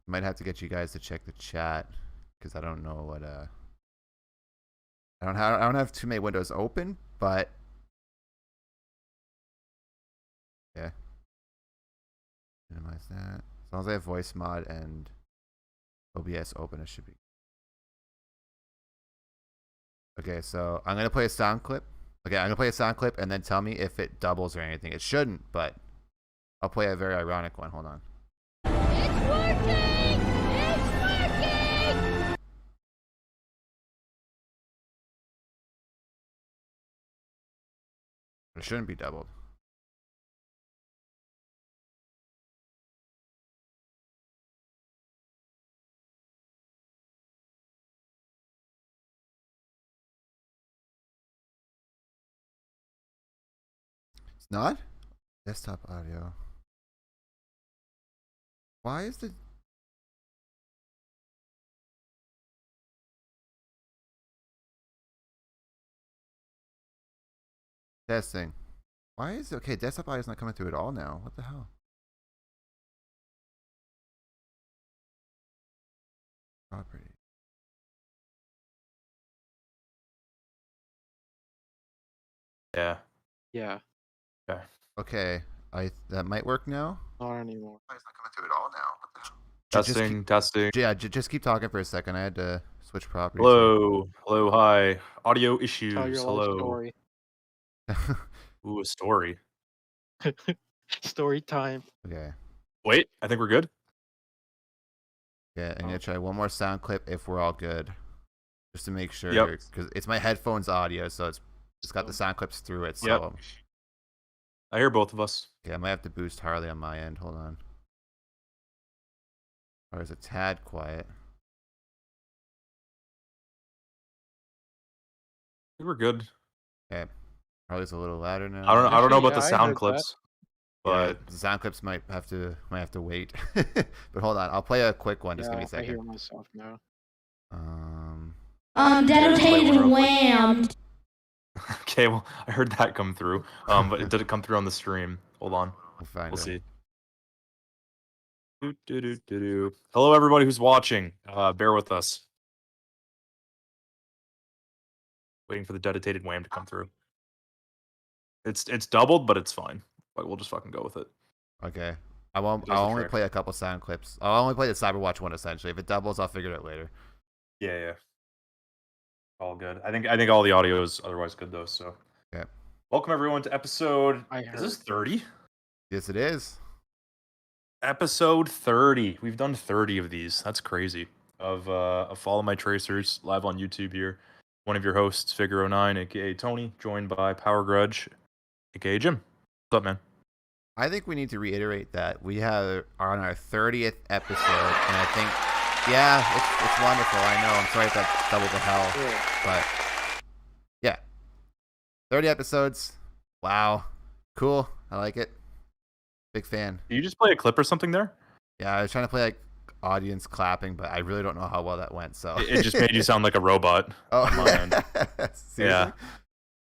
Might have to get you guys to check the chat because I don't know what I don't have too many windows open, but yeah. Minimize that. As long as I have voice mod and OBS open, it should be. Okay, so I'm gonna play a sound clip. Okay, I'm gonna play a sound clip and then tell me if it doubles or anything. It shouldn't, but I'll play a very ironic one. Hold on. It's working! It's working! It shouldn't be doubled. It's not? Desktop audio. Why is the testing? Why is it okay? Desktop audio is not coming through at all now. What the hell? Property. Yeah. Yeah, Okay. Okay, that might work now. not anymore. It's not coming through at all now. What the hell? Testing. Yeah, just keep talking for a second. I had to switch properties. Hello, hi. Audio issues. Tell your life Hello. story. Ooh, a story. Story time. Okay. Wait, I think we're good. Yeah, I'm gonna try one more sound clip if we're all good, just to make sure. Yep. Because it's my headphones audio, so it's got the sound clips through it. So Yep. I hear both of us. okay, I might have to boost Harley on my end. Hold on. Or is it tad quiet? I think we're good. Okay. Harley's a little louder now. I don't know about the Yeah, I sound heard clips, Yeah, but the sound clips might have to wait. But hold on, I'll play a quick one. Just give me a I hear second. myself now. Dedicated real quick. whammed. okay. Well, I heard that come through. But it didn't come through on the stream. Hold on. We'll find We'll out. see. Hello, everybody who's watching. Bear with us. Waiting for the dedicated wham to come through. It's doubled, but it's fine. Like we'll just fucking go with it. Okay. It I'll does the only trick. play a couple sound clips. I'll only play the Cyberwatch one essentially. If it doubles, I'll figure it out later. Yeah. All good. I think all the audio is otherwise good though. So. Yeah. Welcome everyone to episode. Is this 30? Yes, it is. Episode 30. We've done 30 of these. That's crazy. Of Follow My Tracers live on YouTube here. One of your hosts, Figure09, aka Tony, joined by Power Grudge, aka Jim. What's up, man? I think we need to reiterate that we are on our 30th episode, and I think, yeah, it's wonderful. I know. I'm sorry if that's double the hell, but yeah, 30 episodes. Wow, cool. I like it. Big fan. Did you just play a clip or something there? Yeah, I was trying to play like audience clapping, but I really don't know how well that went. So It just made you sound like a robot. Oh, on my end. seriously? Yeah.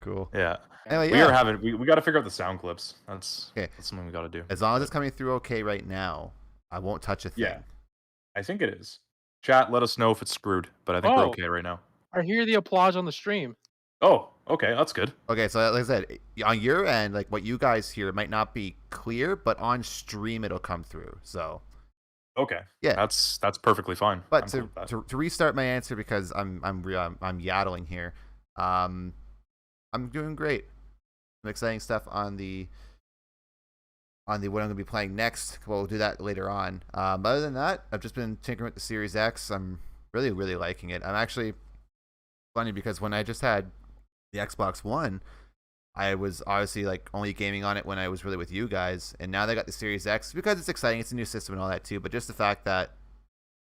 Cool. Yeah. Anyway, We yeah. are having. We got to figure out the sound clips. That's something we got to do. As long as it's coming through okay right now, I won't touch a thing. Yeah. I think it is. Chat, let us know if it's screwed, but I think we're okay right now. I hear the applause on the stream. Oh, okay, that's good. Okay, so like I said, on your end, like what you guys hear might not be clear, but on stream it'll come through. So Okay. Yeah. That's perfectly fine. But I'm cool with that. to restart my answer because I'm yaddling here. I'm doing great. Some exciting stuff on the what I'm going to be playing next. We'll do that later on. But other than that, I've just been tinkering with the Series X. I'm really liking it. I'm actually funny because when I just had the Xbox One, I was obviously like only gaming on it when I was really with you guys, and now they got the Series X because it's exciting. It's a new system and all that too. But just the fact that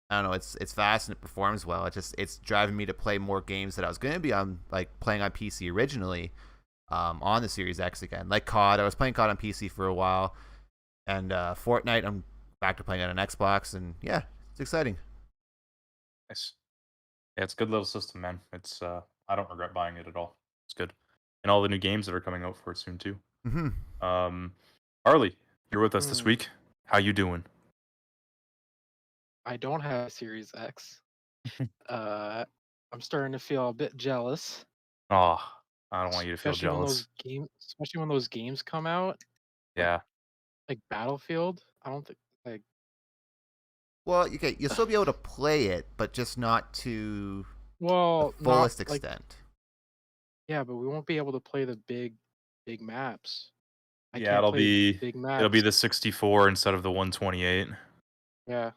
I don't know, it's fast and it performs well. It's driving me to play more games that I was going to be on like playing on PC originally, on the Series X again. Like COD, I was playing COD on PC for a while, and Fortnite, I'm back to playing on an Xbox, and yeah, it's exciting. Nice. Yeah, it's a good little system, man. It's I don't regret buying it at all. It's good. And all the new games that are coming out for it soon too. Mm-hmm. Harley, you're with us this week. How you doing? I don't have Series X. I'm starting to feel a bit jealous, Oh, I don't want you to feel jealous. especially when those games come out, Yeah. like Battlefield. I don't think like Well, okay, you'll still be able to play it, but just not to the well, not fullest like extent. yeah, but we won't be able to play the big maps. I Yeah, can't play big it'll maps. be the 64 instead of the 128. Yeah.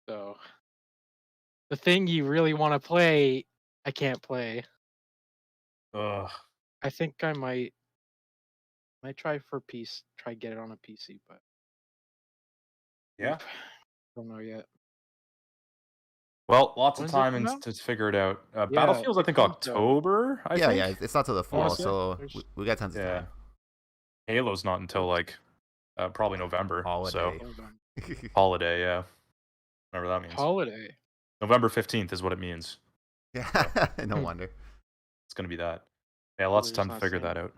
So the thing you really want to play, I can't play. Ugh. I think I might try get it on a PC, but Yeah. oop, don't know yet. Well, lots of When's it time come out? to figure it out. Yeah, Battlefield's I think comes out. October. I Yeah, think. yeah, it's not till the fall, Honestly, so there's we got tons of Yeah. time. Halo's not until Oops. like probably November. Holiday. So Hold on. holiday, yeah. Whatever that means. Holiday. November 15th is what it means. Yeah, no Hmm. wonder. It's gonna be that. Yeah, lots of They're just time to not figure saying that it. out.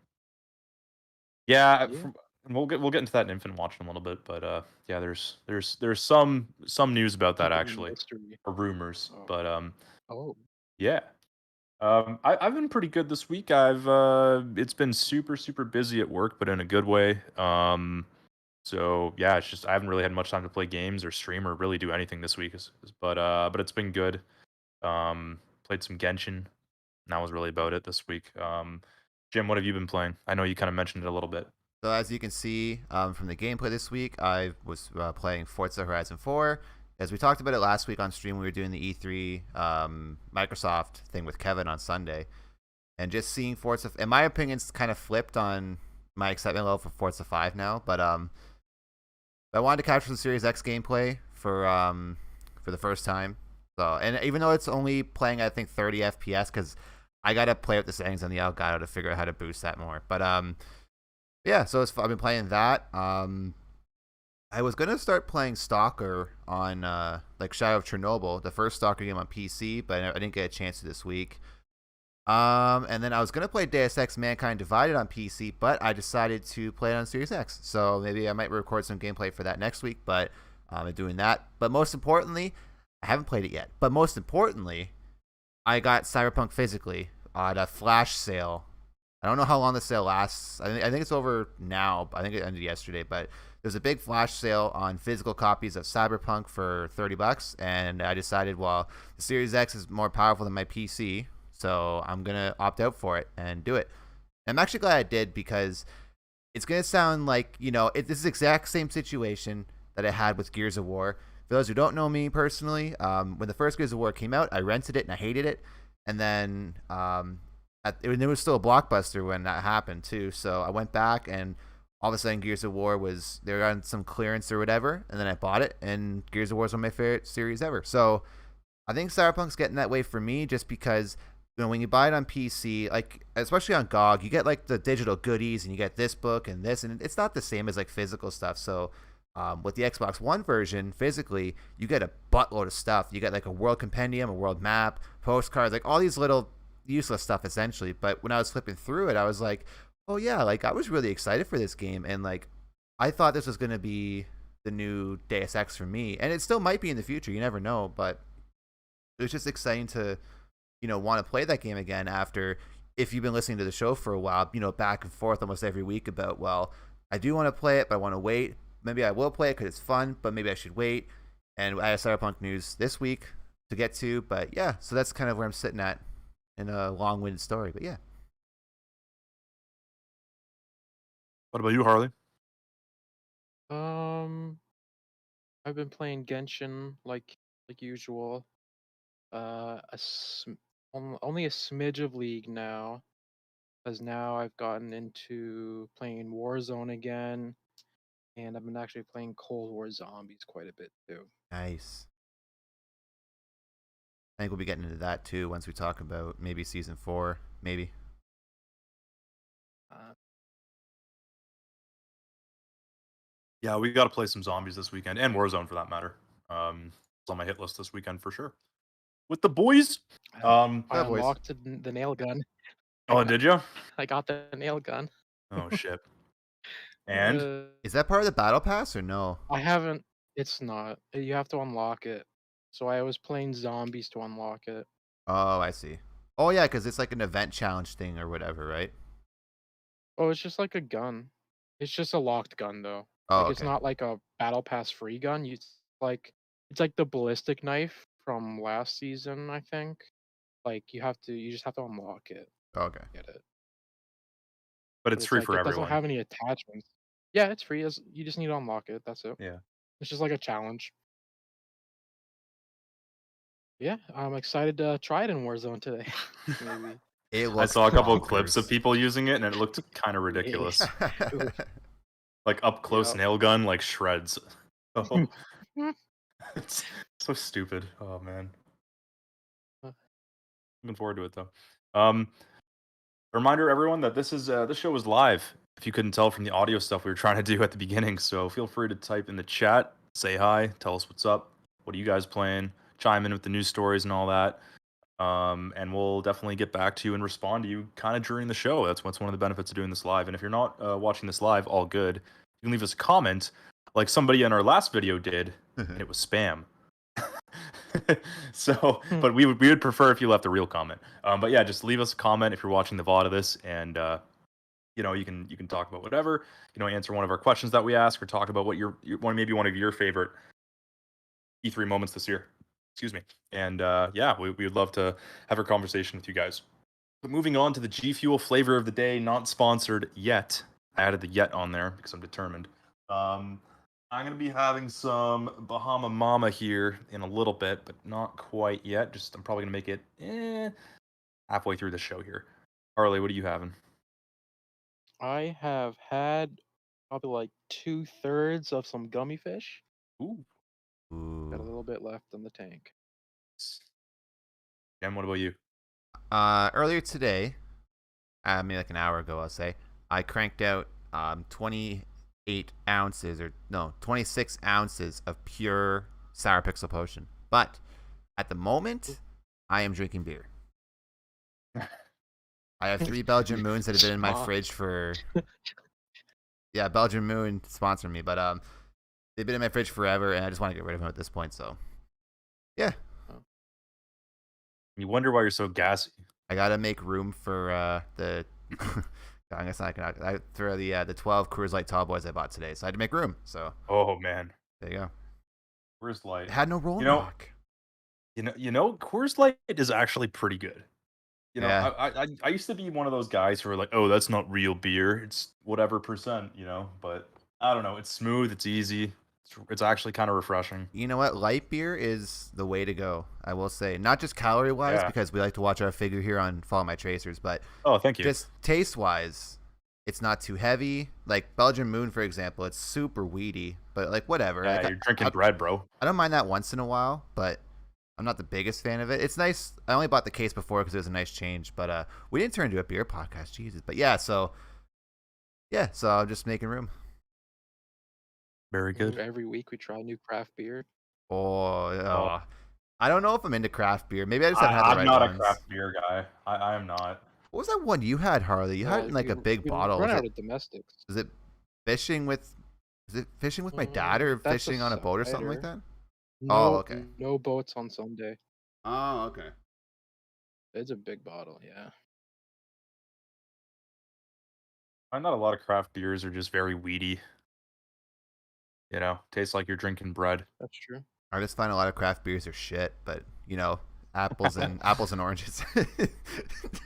Yeah, Yeah. and we'll get into that in Infinite Watch in a little bit, but yeah, there's some news about that Keep it a actually, mystery. or rumors, Oh. but Oh. yeah. I've been pretty good this week. It's been super busy at work, but in a good way. So yeah, it's just I haven't really had much time to play games or stream or really do anything this week. But it's been good. Played some Genshin. And that was really about it this week. Jim, what have you been playing? I know you kind of mentioned it a little bit. So as you can see from the gameplay this week, I was playing Forza Horizon 4. As we talked about it last week on stream, we were doing the E3 Microsoft thing with Kevin on Sunday. And just seeing Forza, in my opinion, it's kind of flipped on my excitement level for Forza 5 now. But I wanted to capture the Series X gameplay for the first time. So, and even though it's only playing, I think 30 FPS, because I gotta play with the settings on the Elgato to figure out how to boost that more. But yeah, so I've been playing that. I was gonna start playing Stalker on like Shadow of Chernobyl, the first Stalker game on PC, but I didn't get a chance to this week. And then I was gonna play Deus Ex: Mankind Divided on PC, but I decided to play it on Series X. So maybe I might record some gameplay for that next week. But I'm doing that. But most importantly, I haven't played it yet. But most importantly, I got Cyberpunk physically at a flash sale. I don't know how long the sale lasts. I think it's over now. I think it ended yesterday. But there's a big flash sale on physical copies of Cyberpunk for $30, and I decided, well, the Series X is more powerful than my PC, so I'm gonna opt out for it and do it. And I'm actually glad I did, because it's gonna sound like, this is the exact same situation that I had with Gears of War. For those who don't know me personally, when the first Gears of War came out, I rented it and I hated it. And then it was still a blockbuster when that happened too. So I went back, and all of a sudden Gears of War they were on some clearance or whatever, and then I bought it, and Gears of War is one of my favorite series ever. So I think Cyberpunk's getting that way for me, just because when you buy it on PC, like especially on GOG, you get like the digital goodies, and you get this book and this, and it's not the same as like physical stuff. So with the Xbox One version, physically, you get a buttload of stuff. You get like a world compendium, a world map, postcards, like all these little useless stuff essentially. But when I was flipping through it, I was like, oh yeah, like I was really excited for this game, and like I thought this was gonna be the new Deus Ex for me, and it still might be in the future. You never know, but it was just exciting to want to play that game again after, if you've been listening to the show for a while, back and forth almost every week about, well, I do want to play it, but I want to wait. Maybe I will play it because it's fun, but maybe I should wait. And I have Cyberpunk news this week to get to, but yeah, so that's kind of where I'm sitting at in a long-winded story, but yeah. What about you, Harley? I've been playing Genshin like usual. Only a smidge of League now, because now I've gotten into playing Warzone again, and I've been actually playing Cold War Zombies quite a bit too. Nice. I think we'll be getting into that too once we talk about maybe season 4, maybe. Yeah, we got to play some zombies this weekend, and Warzone for that matter. It's on my hit list this weekend for sure. With the boys. I Yeah, boys. unlocked the nail gun. Oh, did you? I got the nail gun. Oh shit. And Is that part of the battle pass or no? I haven't. It's not. You have to unlock it. So I was playing zombies to unlock it. Oh, I see. Oh yeah, because it's like an event challenge thing or whatever, right? Oh, it's just like a gun. It's just a locked gun though. Oh, Like it's okay. not like a battle pass free gun. Like it's like the ballistic knife from last season, I think. Like you just have to unlock it, Okay. get it. But But it's it's free like for it doesn't everyone. have any attachments. Yeah, it's free. You just need to unlock it. That's it. Yeah. It's just like a challenge. Yeah, I'm excited to try it in Warzone today. Maybe. It I looks saw a couple of clips of bonkers. people using it, and it looked kind of Yeah. ridiculous. It was, Like up close yeah. nail gun, like shreds. Oh, it's so stupid. Oh man, looking forward to it though. Reminder everyone that this show is live. If you couldn't tell from the audio stuff we were trying to do at the beginning, so feel free to type in the chat, say hi, tell us what's up, what are you guys playing, chime in with the news stories and all that. And we'll definitely get back to you and respond to you kind of during the show. That's what's one of the benefits of doing this live. And if you're not watching this live, all good. You can leave us a comment, like somebody in our last video did, and it was spam. So, but we would prefer if you left a real comment. But yeah, just leave us a comment if you're watching the VOD of this, and you can talk about whatever. Answer one of our questions that we ask, or talk about what maybe one of your favorite E3 moments this year. Excuse me. And yeah, we would love to have a conversation with you guys. But moving on to the G Fuel flavor of the day, not sponsored yet. I added the yet on there because I'm determined. I'm going to be having some Bahama Mama here in a little bit, but not quite yet. I'm probably going to make it halfway through the show here. Harley, what are you having? I have had probably like 2/3 of some gummy fish. Ooh. Got a Ooh. little bit left in the tank. Jen, what about you? Earlier today, maybe like an hour ago, I'll say, I cranked out 28 ounces, or no, 26 ounces of pure sour pixel potion. But at the moment, I am drinking beer. I have 3 Belgian Moons that have been in my Stop. fridge for. Yeah, Belgian Moon sponsor me, but they've been in my fridge forever, and I just want to get rid of them at this point. So, yeah, You wonder why you're so gassy. I gotta make room for the. I guess I can. I throw the 12 Coors Light Tall Boys I bought today, so I had to make room. So Oh man, there you go. Coors Light. It had no roll You know, knock. Coors Light is actually pretty good. Yeah. I used to be one of those guys who are like, oh, that's not real beer. It's whatever percent, But I don't know. It's smooth. It's easy. It's actually kind of refreshing. You know what? Light beer is the way to go. I will say, not just calorie wise, Yeah. because we like to watch our figure here on Follow My Tracers, but Oh, thank you. just taste wise, it's not too heavy. Like Belgian Moon, for example, it's super weedy, but like whatever. Yeah, Like, you're drinking bread, bro. I don't mind that once in a while, but I'm not the biggest fan of it. It's nice. I only bought the case before because it was a nice change, but we didn't turn into a beer podcast, Jesus. But yeah, so I'm just making room. Very good. Every week we try new craft beer. Oh, I don't know if I'm into craft beer. Maybe I just haven't had the I'm right not ones. a craft beer guy. I am not. What was that one you had, Harley? You had it in like a big we bottle. run out of domestics. Was it fishing with? Is it fishing with my dad or That's a fishing on a boat or something like cider. that? No, okay. no boats on Sunday. Oh, okay. It's a big bottle, yeah. I'm not a lot of craft beers are just very weedy. Tastes like you're drinking bread. That's true. I just find a lot of craft beers are shit, but apples and oranges.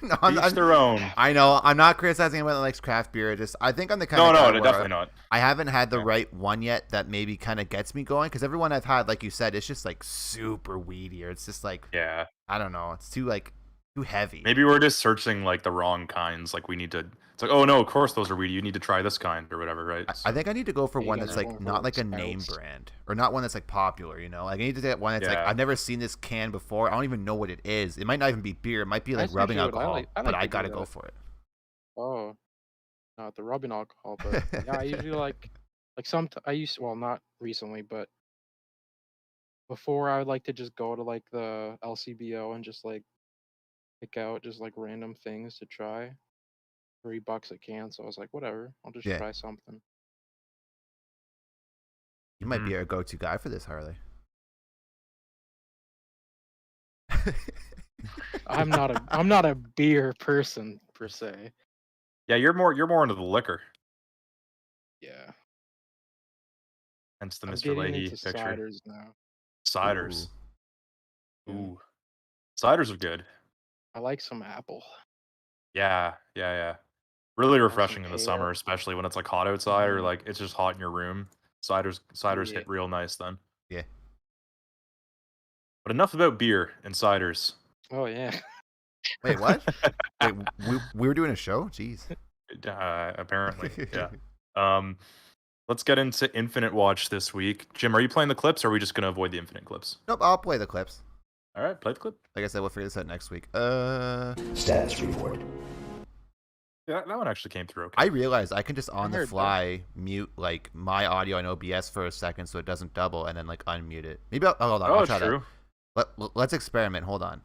No, Each their own. I know. I'm not criticizing anyone that likes craft beer. I think I'm the kind of guy where definitely not. I haven't had the Yeah. right one yet that maybe kind of gets me going, because everyone I've had, like you said, it's just like super weedy, or it's just like, Yeah. I don't know, it's too heavy. Maybe we're just searching like the wrong kinds. Like we need to. It's like, oh no, of course those are weedy. You need to try this kind or whatever, right? I think I need to go for You one guys that's are like going not for like a name Sprouts. brand, or not one that's like popular. Like I need to get one that's like, Yeah. I've never seen this can before. I don't even know what it is. It might not even be beer. It might be like That's rubbing usually what I alcohol, like- I but like I to do gotta go that. for it. Oh, not the rubbing alcohol, but yeah, I usually like I used, well, not recently, but before I would like to just go to like the LCBO and just like pick out just like random things to try. $3 a can, so I was like, whatever, I'll just Yeah. try something. You might be our go-to guy for this, Harley. I'm not a beer person per se. Yeah, you're more into the liquor. Yeah. Hence the I'm Mr. getting Leahy into picture. ciders now. Ciders. Yeah. Ooh. Ciders are good. I like some apple. Yeah. Really Have some refreshing in the pale. summer, especially when it's like hot outside or Mhm. like it's just hot in your room. Ciders Yeah. hit real nice then. Yeah. But enough about beer and ciders. Oh yeah. Wait, what? Wait, we were doing a show? Jeez. Apparently, yeah. Let's get into Infinite Watch this week. Jim, are you playing the clips, or are we just gonna avoid the Infinite clips? Nope, I'll play the clips. All right, play the clip. Like I said, we'll figure this out next week. Status report. Yeah, that one actually came through okay. I realized I can just on the heard that. fly mute like my audio on OBS for a second so it doesn't double, and then like unmute it. Maybe hold on. I'll try true. that. Let's experiment. Hold on.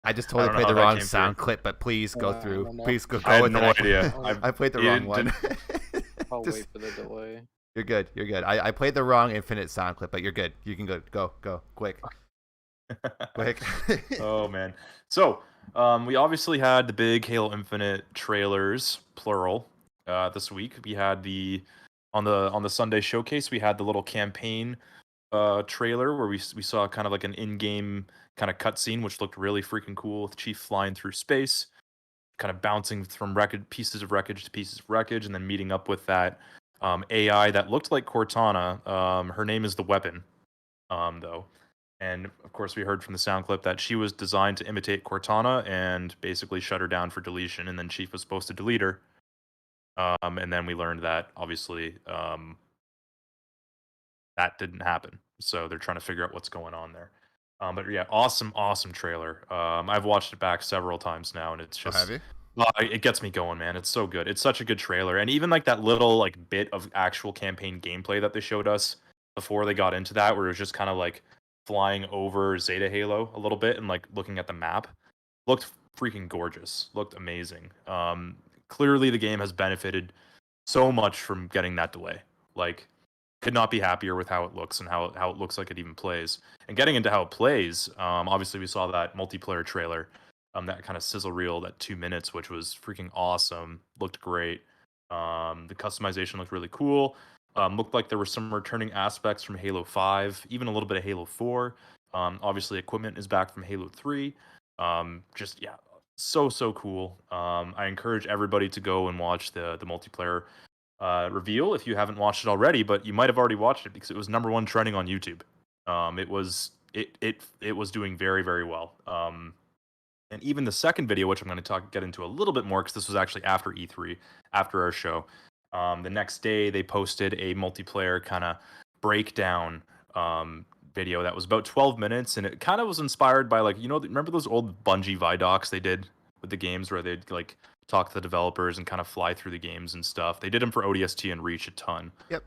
I just totally don't know played how the that wrong came sound through. clip, but please go I through. don't know. Please go I had with no it. idea. I played the You wrong didn't- one. I'll Just- wait for the delay. You're good. You're good. I played the wrong Infinite sound clip, but you're good. You can go quick. Oh man. So we obviously had the big Halo Infinite trailers, plural, this week. We had on the Sunday showcase, we had the little campaign trailer where we saw kind of like an in-game kind of cutscene, which looked really freaking cool, with Chief flying through space, kind of bouncing from pieces of wreckage to pieces of wreckage, and then meeting up with that AI that looked like Cortana. Her name is the Weapon, though. And of course, we heard from the sound clip that she was designed to imitate Cortana and basically shut her down for deletion. And then Chief was supposed to delete her. And then we learned that obviously that didn't happen. So they're trying to figure out what's going on there. But yeah, awesome trailer. I've watched it back several times now, and it's just have you? it gets me going, man. It's so good. It's such a good trailer, and even like that little like bit of actual campaign gameplay that they showed us before they got into that, where it was just kind of like flying over Zeta Halo a little bit and like looking at the map, looked freaking gorgeous. Looked amazing. Clearly the game has benefited so much from getting that delay. Like, could not be happier with how it looks and how it looks like it even plays. And getting into how it plays, obviously we saw that multiplayer trailer, that kind of sizzle reel, that 2 minutes, which was freaking awesome. Looked great. The customization looked really cool. Looked like there were some returning aspects from Halo 5, even a little bit of Halo 4. Obviously, equipment is back from Halo 3. Just, yeah, so cool. I encourage everybody to go and watch the multiplayer reveal if you haven't watched it already, but you might have already watched it because it was #1 trending on YouTube. It was doing very, very well. And even the second video, which I'm going to get into a little bit more because this was actually after E3, after our show. The next day, they posted a multiplayer kind of breakdown video that was about 12 minutes, and it kind of was inspired by, like, remember those old Bungie Vidocs they did with the games where they'd like talk to the developers and kind of fly through the games and stuff. They did them for ODST and Reach a ton. Yep.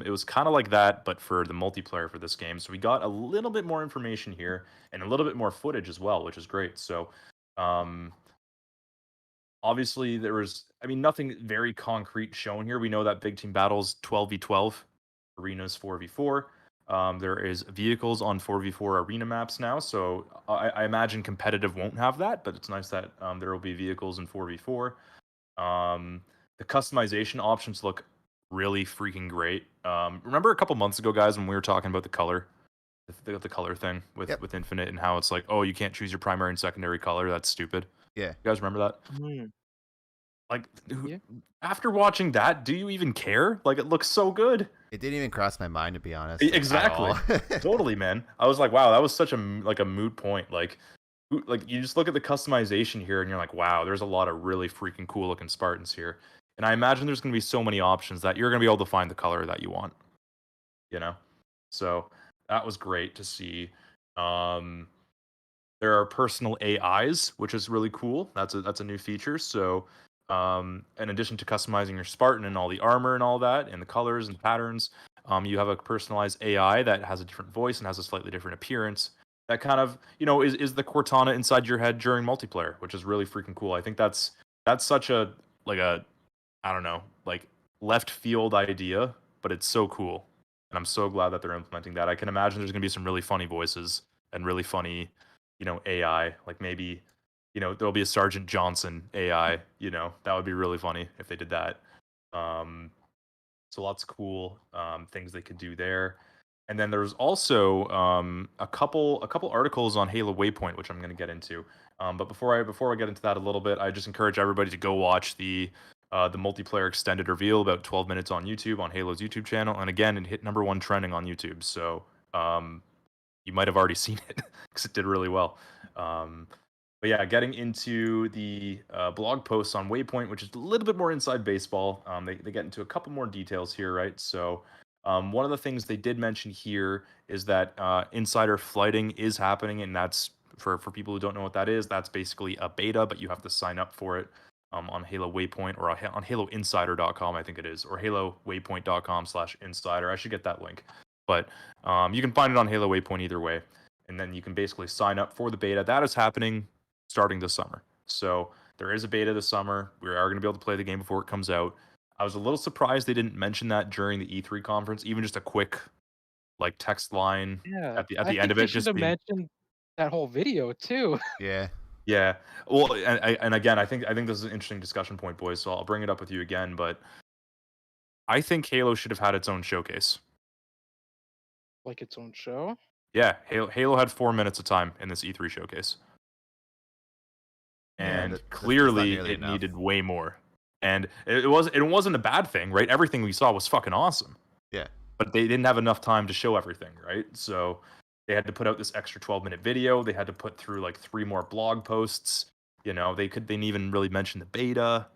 It was kind of like that, but for the multiplayer for this game. So we got a little bit more information here and a little bit more footage as well, which is great. So obviously there was, nothing very concrete shown here. We know that big team battles 12v12, arenas 4v4. There is vehicles on 4v4 arena maps now, so I imagine competitive won't have that, but it's nice that there will be vehicles in 4v4. The customization options look really freaking great. Remember a couple months ago, guys, when we were talking about the color thing with Infinite and how it's like, oh, you can't choose your primary and secondary color? That's stupid. Yeah. You guys remember that? Mm. Like, Yeah. after watching that, do you even care? Like, it looks so good. It didn't even cross my mind, to be honest. Exactly. At all. Totally, man. I was like, wow, that was such a moot point. Like you just look at the customization here and you're like, wow, there's a lot of really freaking cool looking Spartans here. And I imagine there's going to be so many options that you're going to be able to find the color that you want. So that was great to see. There are personal AIs, which is really cool. That's a new feature. So in addition to customizing your Spartan and all the armor and all that and the colors and patterns, you have a personalized AI that has a different voice and has a slightly different appearance. that kind of, is the Cortana inside your head during multiplayer, which is really freaking cool. I think that's such a like a I don't know, like left field idea, but it's so cool. And I'm so glad that they're implementing that. I can imagine there's going to be some really funny voices and really funny, AI. Like maybe, there'll be a Sergeant Johnson AI, that would be really funny if they did that. So lots of cool things they could do there. And then there's also a couple articles on Halo Waypoint, which I'm going to get into. But before I get into that a little bit, I just encourage everybody to go watch the multiplayer extended reveal, about 12 minutes on YouTube, on Halo's YouTube channel. And again, it hit #1 trending on YouTube. So you might have already seen it because it did really well. But yeah, getting into the blog posts on Waypoint, which is a little bit more inside baseball. They get into a couple more details here, right? So one of the things they did mention here is that insider flighting is happening, and that's for people who don't know what that is. That's basically a beta, but you have to sign up for it on Halo Waypoint or on HaloInsider.com, I think it is, or HaloWaypoint.com/insider. I should get that link, but you can find it on Halo Waypoint either way, and then you can basically sign up for the beta. That is happening starting this summer. So there is a beta this summer. We are going to be able to play the game before it comes out. I was a little surprised they didn't mention that during the E3 conference, even just a quick like text line Yeah, at the I end think of they it. should Just have being, mentioned that whole video too. Yeah. yeah. Well, and again, I think this is an interesting discussion point, boys. So I'll bring it up with you again. But I think Halo should have had its own showcase. Like its own show. Yeah, Halo had 4 minutes of time in this E3 showcase. Yeah, And that's not clearly nearly it enough. needed way more. And it wasn't a bad thing, right? Everything we saw was fucking awesome. Yeah. But they didn't have enough time to show everything, right? So they had to put out this extra 12-minute video. They had to put through like 3 more blog posts. They didn't even really mention the beta.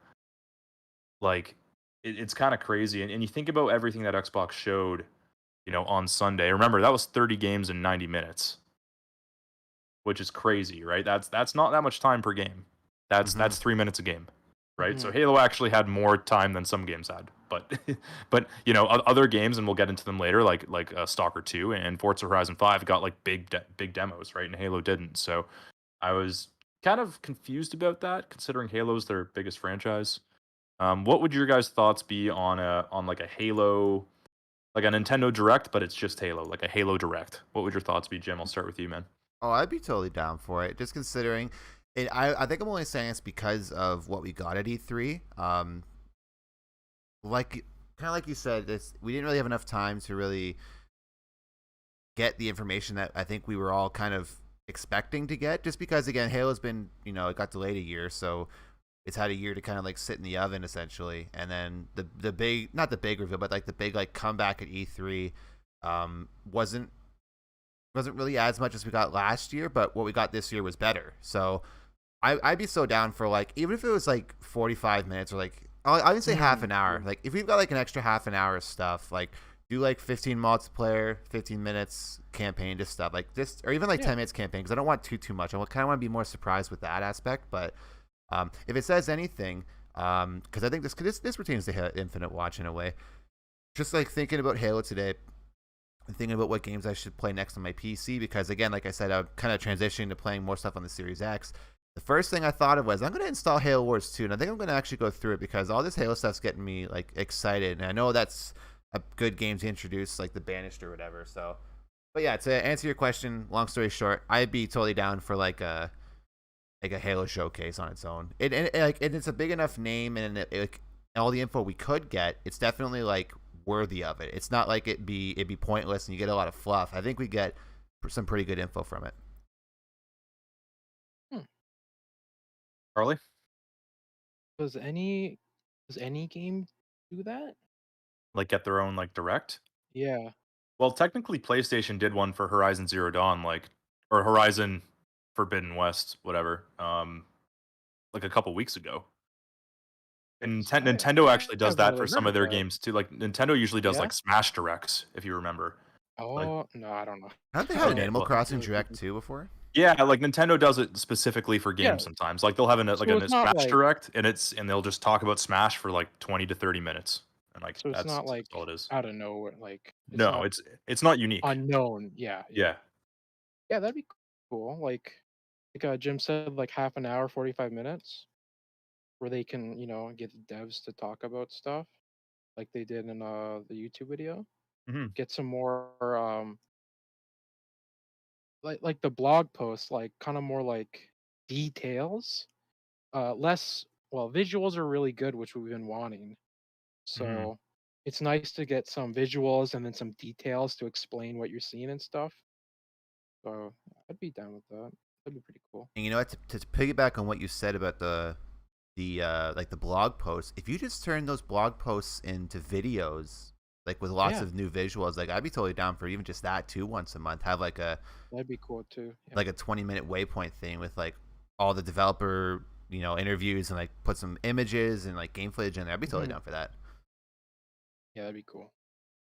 Like it's kind of crazy. And you think about everything that Xbox showed, on Sunday. Remember, that was 30 games in 90 minutes. Which is crazy, right? That's not that much time per game. That's 3 minutes a game, right? So Halo actually had more time than some games had, but other games, and we'll get into them later, like Stalker 2 and Forza Horizon 5 got like big demos, right? And Halo didn't. So I was kind of confused about that, considering Halo's their biggest franchise. What would your guys' thoughts be on like a Halo, like a Nintendo Direct, but it's just Halo, like a Halo Direct? What would your thoughts be, Jim? I'll start with you, man. Oh, I'd be totally down for it. Just considering it, I think I'm only saying this because of what we got at E3. Like you said, we didn't really have enough time to really get the information that I think we were all kind of expecting to get. Just because, again, Halo's been, it got delayed a year, so it's had a year to kind of like sit in the oven essentially. And then the big, not the big reveal, but like the big like comeback at E3 wasn't really as much as we got last year, but what we got this year was better. So I'd be so down for like, even if it was like 45 minutes or like, I would say half an hour. Like if we've got like an extra half an hour of stuff, like do like 15 multiplayer, 15 minutes campaign, just stuff like this, or even like 10 minutes campaign, because I don't want too much. I kind of want to be more surprised with that aspect. But if it says anything, because I think this pertains to Infinite Watch in a way. Just like thinking about Halo today, and thinking about what games I should play next on my PC, because again, like I said, I'm kind of transitioning to playing more stuff on the Series X. The first thing I thought of was I'm going to install Halo Wars 2, and I think I'm going to actually go through it because all this Halo stuff's getting me like excited, and I know that's a good game to introduce, like the Banished or whatever. So, but yeah, to answer your question, long story short, I'd be totally down for like a Halo showcase on its own. It's a big enough name, and all the info we could get, it's definitely like worthy of it. It's not like it'd be pointless and you get a lot of fluff. I think we get some pretty good info from it. Charlie? Does any game do that? Like get their own like Direct? Yeah. Well, technically PlayStation did one for Horizon Zero Dawn, or Horizon Forbidden West, whatever, like a couple weeks ago. And Nintendo actually does that for some of their games too. Like Nintendo usually does like Smash Directs, if you remember. Oh, no, I don't know. Haven't they had an Animal Crossing Direct too before? Yeah, like Nintendo does it specifically for games sometimes. Like they'll have a Smash Direct, and they'll just talk about Smash for like 20 to 30 minutes. And like so it's not like that's all it is. Out of nowhere, like No, it's not unique. Unknown, yeah. Yeah. Yeah, that'd be cool. Like Jim said, like half an hour, 45 minutes, where they can, get the devs to talk about stuff like they did in the YouTube video. Mhm. Get some more like the blog post, like kind of more like details. Less well, visuals are really good, which we've been wanting. Mhm. So it's nice to get some visuals and then some details to explain what you're seeing and stuff. So I'd be down with that. That'd be pretty cool. And you know what? To piggyback on what you said about the like the blog posts, if you just turn those blog posts into videos, like with lots Yeah. of new visuals, like I'd be totally down for even just that too. Once a month, have like a That'd be cool too. Yeah. like a 20-minute waypoint thing with like all the developer interviews and like put some images and like game footage in there. I'd be totally Mhm. down for that. Yeah, that'd be cool.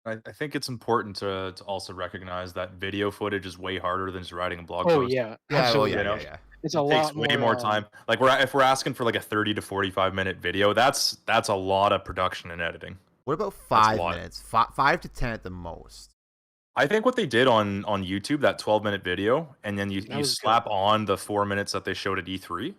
I think it's important to also recognize that video footage is way harder than just writing a blog Oh post. yeah, Yeah, well, absolutely. yeah, You know, yeah, yeah. It's it a takes lot way more more time. Like if we're asking for like a 30 to 45-minute video, that's a lot of production and editing. What about That's a 5 lot. minutes? 5 to 10 at the most. I think what they did on YouTube, that 12-minute video, and then you That was slap on the 4 minutes that they showed at E3,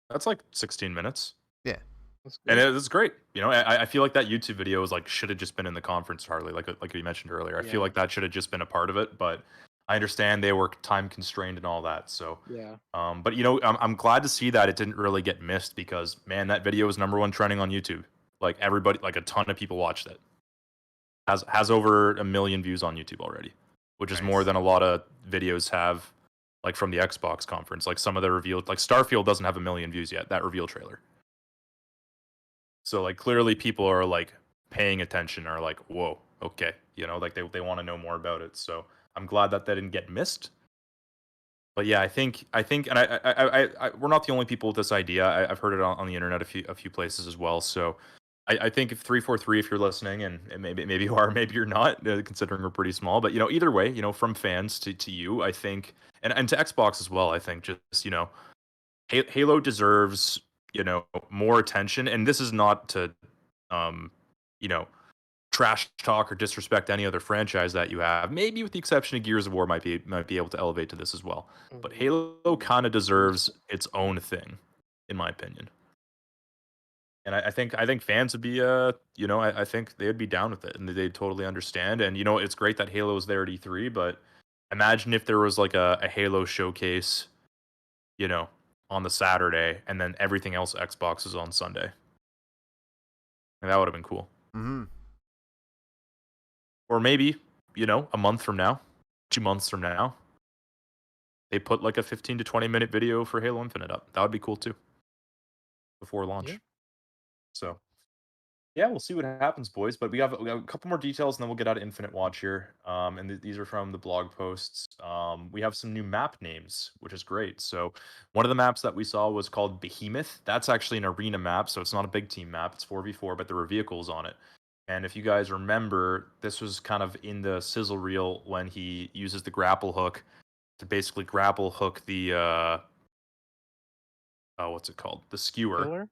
that's like 16 minutes. Yeah. That's And good. it's great. I feel like that YouTube video was like should have just been in the conference, Harley, like you mentioned earlier. I feel Yeah. like that should have just been a part of it, but I understand they were time constrained and all that. So, Yeah. but I'm glad to see that it didn't really get missed because man, that video was #1 trending on YouTube. Like everybody, like a ton of people watched it. Has over 1 million views on YouTube already, which is more Nice. than a lot of videos have, like from the Xbox conference. Like some of the revealed, like Starfield doesn't have 1 million views yet. That reveal trailer. So like clearly people are like paying attention, are like, whoa, okay, like they want to know more about it. So I'm glad that didn't get missed. But yeah, I think, and we're not the only people with this idea. I've heard it on the internet a few places as well. So I think if 343, if you're listening, and maybe you are, maybe you're not, considering we're pretty small. But either way, from fans to you, I think, and to Xbox as well, I think just Halo deserves more attention, and this is not to you know trash talk or disrespect any other franchise that you have. Maybe with the exception of Gears of War, might be able to elevate to this as well. But Mhm. Halo kind of deserves its own thing, in my opinion. And I think fans would be I think they'd be down with it and they'd totally understand. And it's great that Halo is there at E3, but imagine if there was like a Halo showcase, on the Saturday, and then everything else Xbox is on Sunday. And that would have been cool. Mm-hmm. Or maybe, a month from now, 2 months from now, they put like a 15 to 20-minute video for Halo Infinite up. That would be cool too. Before launch. Yeah. So, yeah, we'll see what happens, boys. But we have a couple more details, and then we'll get out of Infinite Watch here. And these are from the blog posts. We have some new map names, which is great. So one of the maps that we saw was called Behemoth. That's actually an arena map, so it's not a big team map. It's 4v4, but there were vehicles on it. And if you guys remember, this was kind of in the sizzle reel when he uses the grapple hook to basically grapple hook the what's it called? The skewer. Killer?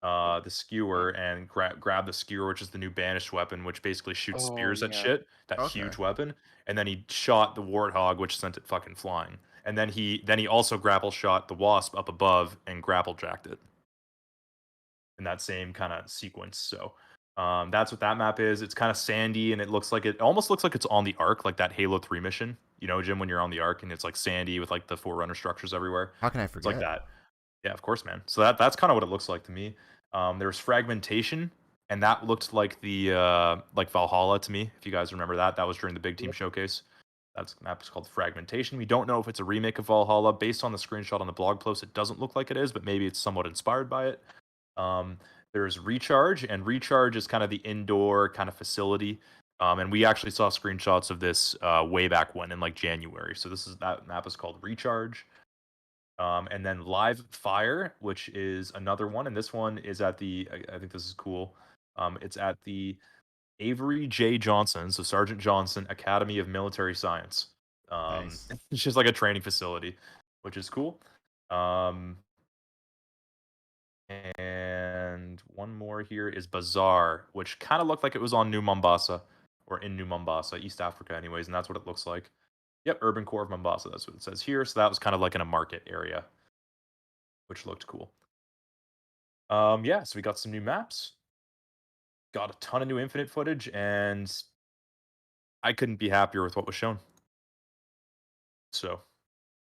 The skewer and grab the skewer, which is the new banished weapon, which basically shoots Oh, spears at yeah. shit. That Okay. huge weapon, and then he shot the warthog, which sent it fucking flying. And then he also grapple shot the wasp up above and grapple jacked it in that same kind of sequence. So that's what that map is. It's kind of sandy, and it almost looks like it's on the Ark, like that Halo 3 mission. Jim, when you're on the Ark and it's like sandy with like the Forerunner structures everywhere. How can I It's forget? like that. Yeah, of course, man. So that's kind of what it looks like to me. There's fragmentation, and that looked like the like Valhalla to me. If you guys remember that was during the big team showcase. That map is called Fragmentation. We don't know if it's a remake of Valhalla. Based on the screenshot on the blog post, it doesn't look like it is, but maybe it's somewhat inspired by it. There's Recharge, and Recharge is kind of the indoor kind of facility. And we actually saw screenshots of this way back when in like January. So that map is called Recharge. And then Live Fire, which is another one, and this one is at the. I think this is cool. It's at the Avery J. Johnson, so Sergeant Johnson Academy of Military Science. Nice. It's just like a training facility, which is cool. And one more here is Bazaar, which kind of looked like it was on New Mombasa, or in New Mombasa, East Africa, anyways, and that's what it looks like. Yep, urban core of Mombasa. That's what it says here. So that was kind of like in a market area, which looked cool. Yeah, so we got some new maps, got a ton of new Infinite footage, and I couldn't be happier with what was shown. So,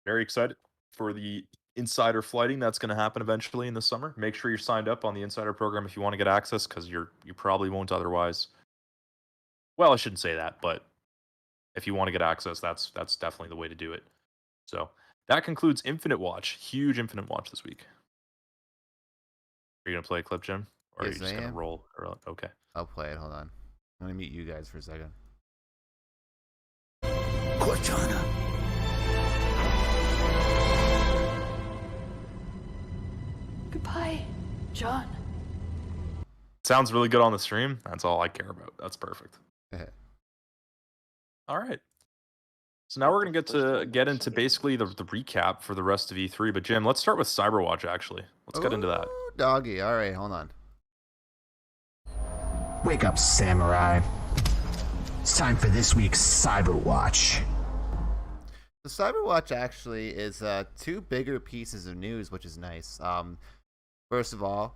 very excited for the insider flighting that's going to happen eventually in the summer. Make sure you're signed up on the insider program if you want to get access, because you probably won't otherwise. Well, I shouldn't say that, but if you want to get access, that's definitely the way to do it. So that concludes Infinite Watch. Huge Infinite Watch this week. Are you gonna play a clip, Jim, or are Yes, you just I gonna am. roll? Okay. I'll play it. Hold on. I'm gonna mute you guys for a second. Cortana. Goodbye, John. Sounds really good on the stream. That's all I care about. That's perfect. Eh. All right. So now we're gonna get into basically the recap for the rest of E3. But Jim, let's start with Cyberwatch. Actually, let's get into that. Ooh, doggy. All right, hold on. Wake up, samurai. It's time for this week's Cyberwatch. The Cyberwatch actually is two bigger pieces of news, which is nice. First of all,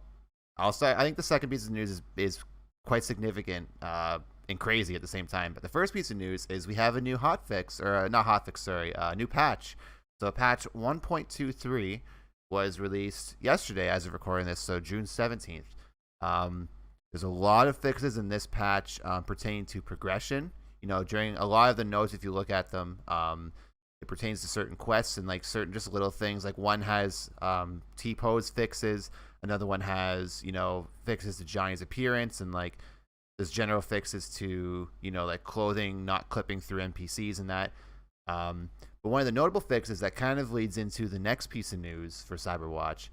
I think the second piece of news is quite significant and crazy at the same time. But the first piece of news is we have a new hotfix, or not hotfix, sorry, a new patch. So patch 1.23 was released yesterday as of recording this, so June 17th. There's a lot of fixes in this patch pertaining to progression. You know, during a lot of the notes, if you look at them, it pertains to certain quests and like certain just little things. Like one has T-pose fixes, another one has, you know, fixes to Johnny's appearance, and like there's general fixes to, you know, like clothing not clipping through NPCs and that. But one of the notable fixes that kind of leads into the next piece of news for Cyberwatch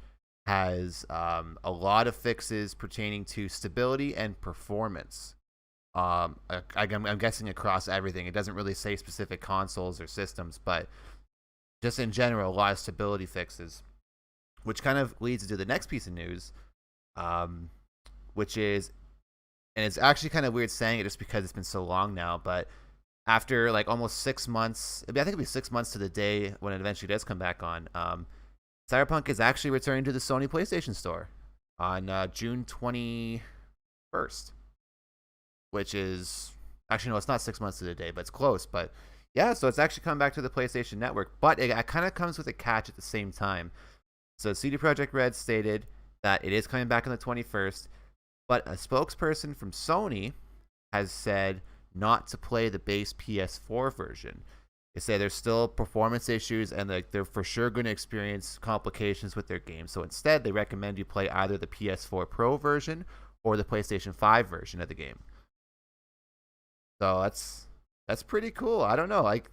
has a lot of fixes pertaining to stability and performance. I'm guessing across everything. It doesn't really say specific consoles or systems, but just in general, a lot of stability fixes, which kind of leads to the next piece of news, which is, and it's actually kind of weird saying it just because it's been so long now, but after like almost 6 months, I think it'll be 6 months to the day when it eventually does come back on, Cyberpunk is actually returning to the Sony PlayStation Store on June 21st, which is actually, no, it's not 6 months to the day, but it's close. But yeah, so it's actually coming back to the PlayStation Network, but it kind of comes with a catch at the same time. So CD Projekt Red stated that it is coming back on the 21st, but a spokesperson from Sony has said not to play the base PS4 version. They say there's still performance issues and they're for sure going to experience complications with their game. So instead, they recommend you play either the PS4 Pro version or the PlayStation 5 version of the game. So that's pretty cool. I don't know. Like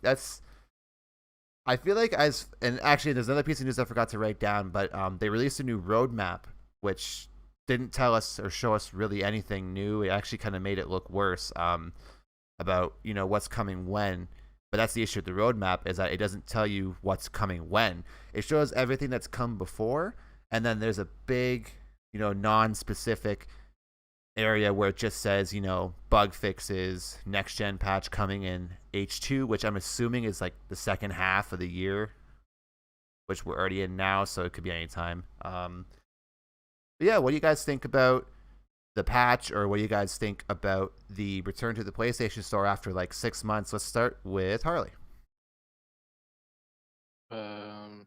I feel like and actually there's another piece of news I forgot to write down, but they released a new roadmap which didn't tell us or show us really anything new. It actually kind of made it look worse about, you know, what's coming when. But that's the issue with the roadmap, is that it doesn't tell you what's coming when. It shows everything that's come before, and then there's a big, you know, non-specific area where it just says, you know, bug fixes, next gen patch coming in H2, which I'm assuming is like the second half of the year, which we're already in now, so it could be any time. But yeah, what do you guys think about the patch, or what do you guys think about the return to the PlayStation Store after like 6 months? Let's start with Harley. I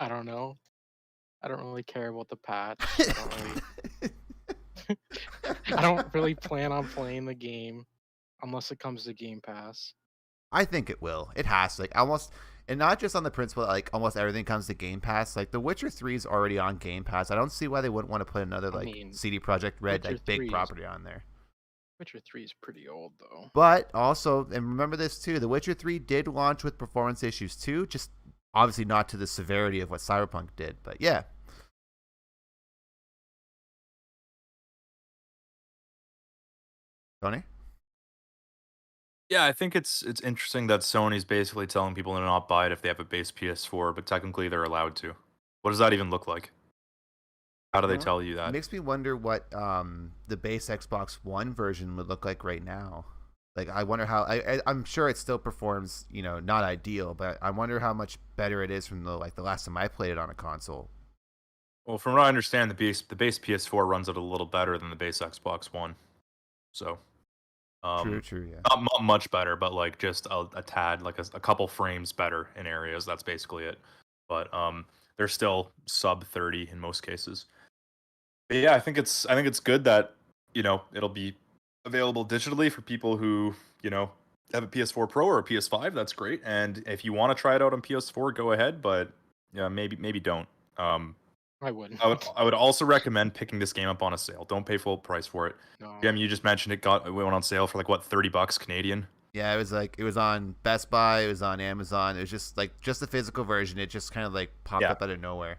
don't know. I don't really care about the patch. I don't really plan on playing the game unless it comes to Game Pass. I think it will. It has to. Like almost, and not just on the principle that like almost everything comes to Game Pass. Like The Witcher 3 is already on Game Pass. I don't see why they wouldn't want to put another CD Projekt Red Witcher like big 3 property on there. Witcher 3 is pretty old though. But also, and remember this too, The Witcher 3 did launch with performance issues too, just obviously not to the severity of what Cyberpunk did. But yeah. Tony? Yeah, I think it's interesting that Sony's basically telling people to not buy it if they have a base PS4, but technically they're allowed to. What does that even look like? How do they tell you It that? makes me wonder what the base Xbox One version would look like right now. Like I wonder how I'm sure it still performs, you know, not ideal, but I wonder how much better it is from the last time I played it on a console. Well, from what I understand, the base PS4 runs it a little better than the base Xbox One. So, True, um, true, yeah. not much better, but like just a tad, like a couple frames better in areas. That's basically it. But they're still sub 30 in most cases. But yeah, I think it's good that it'll be available digitally for people who have a PS4 Pro or a PS5. That's great. And if you want to try it out on PS4, go ahead. But yeah, maybe don't. Um, I wouldn't. I would also recommend picking this game up on a sale. Don't pay full price for it. No. Jim, you just mentioned it went on sale for like what, $30 Canadian? Yeah, it was on Best Buy, it was on Amazon. It was just the physical version. It just kind of like popped Yeah. up out of nowhere.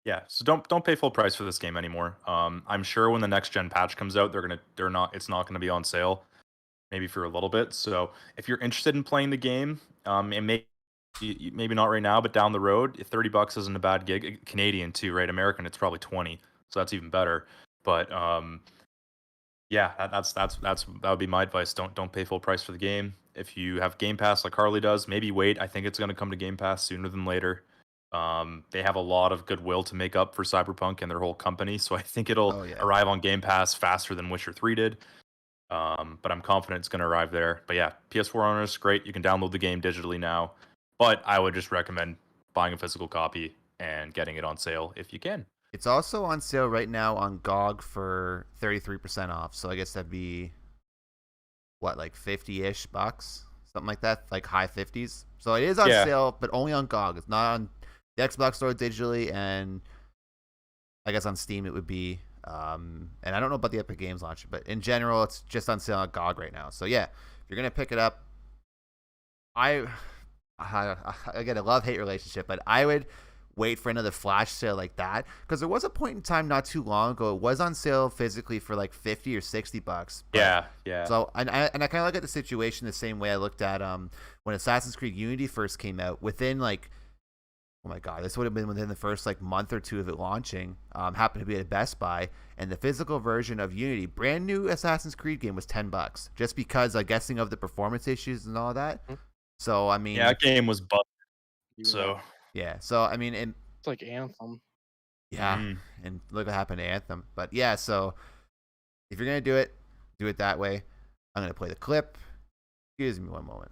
Yeah, so don't pay full price for this game anymore. I'm sure when the next gen patch comes out, it's not gonna be on sale, maybe for a little bit. So if you're interested in playing the game, and maybe not right now, but down the road, if $30 isn't a bad gig. Canadian too, right? American, it's probably 20, so that's even better. But yeah, that would be my advice. Don't pay full price for the game. If you have Game Pass like Harley does, maybe wait. I think it's gonna come to Game Pass sooner than later. They have a lot of goodwill to make up for Cyberpunk and their whole company, so I think it'll Oh, yeah. arrive on Game Pass faster than Witcher 3 did. But I'm confident it's going to arrive there. But yeah, PS4 owners, great. You can download the game digitally now. But I would just recommend buying a physical copy and getting it on sale if you can. It's also on sale right now on GOG for 33% off. So I guess that'd be what, like 50-ish bucks, something like that, like high 50s. So it is on Yeah. sale, but only on GOG. It's not on the Xbox Store digitally, and I guess on Steam it would be. And I don't know about the Epic Games launcher, but in general, it's just on sale on GOG right now. So yeah, if you're gonna pick it up, I again, a love-hate relationship, but I would wait for another flash sale like that, because there was a point in time not too long ago it was on sale physically for like 50 or 60 bucks. Yeah. So and I kind of look at the situation the same way I looked at when Assassin's Creed Unity first came out. Within like, oh my god, this would have been within the first like month or two of it launching. Happened to be at Best Buy, and the physical version of Unity, brand new Assassin's Creed game, was $10, just because I'm guessing of the performance issues and all that. So I mean, Yeah, that game was busted. Yeah. So yeah. So I mean, and It's like Anthem. yeah, Mhm. and look what happened to Anthem. But yeah, so if you're gonna do it that way. I'm gonna play the clip. Excuse me one moment.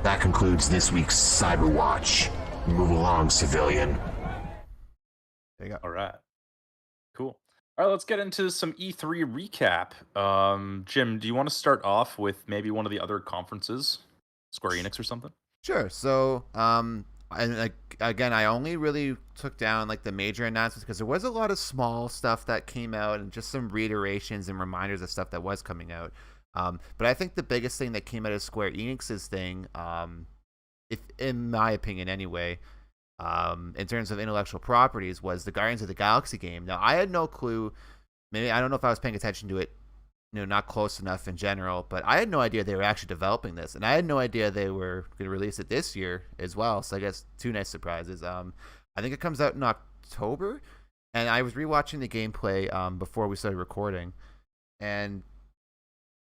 That concludes this week's Cyberwatch. Move along, civilian. There you go. all right. Cool. All right, let's get into some E3 recap. Jim, do you want to start off with maybe one of the other conferences, Square Enix or something? Sure. So, and like again, I only really took down like the major announcements because there was a lot of small stuff that came out and just some reiterations and reminders of stuff that was coming out. But I think the biggest thing that came out of Square Enix's thing, if in my opinion anyway, in terms of intellectual properties, was the Guardians of the Galaxy game. Now, I had no clue. Maybe I don't know if I was paying attention to it, not close enough in general, but I had no idea they were actually developing this, and I had no idea they were going to release it this year as well. So I guess two nice surprises. I think it comes out in October, and I was rewatching the gameplay before we started recording, and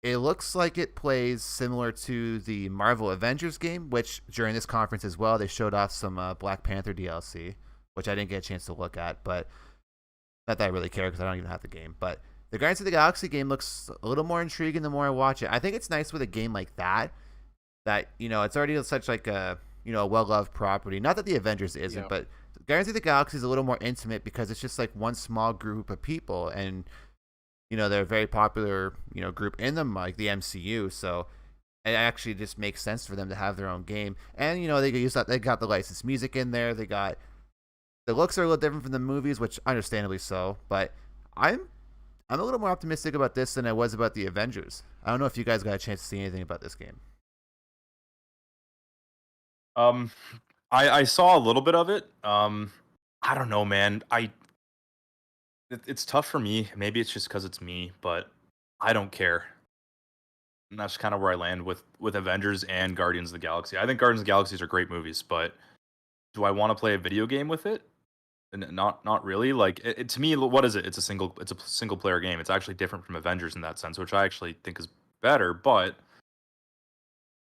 it looks like it plays similar to the Marvel Avengers game, which during this conference as well, they showed off some Black Panther DLC, which I didn't get a chance to look at, but not that I really care because I don't even have the game. But the Guardians of the Galaxy game looks a little more intriguing the more I watch it. I think it's nice with a game like that, it's already such like a, well-loved property. Not that the Avengers isn't, Yeah. but Guardians of the Galaxy is a little more intimate because it's just like one small group of people, and they're a very popular, group in the MCU, so it actually just makes sense for them to have their own game. And they got the licensed music in there. They got the looks are a little different from the movies, which understandably so. But I'm a little more optimistic about this than I was about the Avengers. I don't know if you guys got a chance to see anything about this game. I saw a little bit of it. I don't know, man. It's tough for me. Maybe it's just because it's me, but I don't care. And that's kind of where I land with Avengers and Guardians of the Galaxy. I think Guardians of the Galaxies are great movies, but do I want to play a video game with it? And not really. Like to me, what is it? It's a single player game. It's actually different from Avengers in that sense, which I actually think is better, but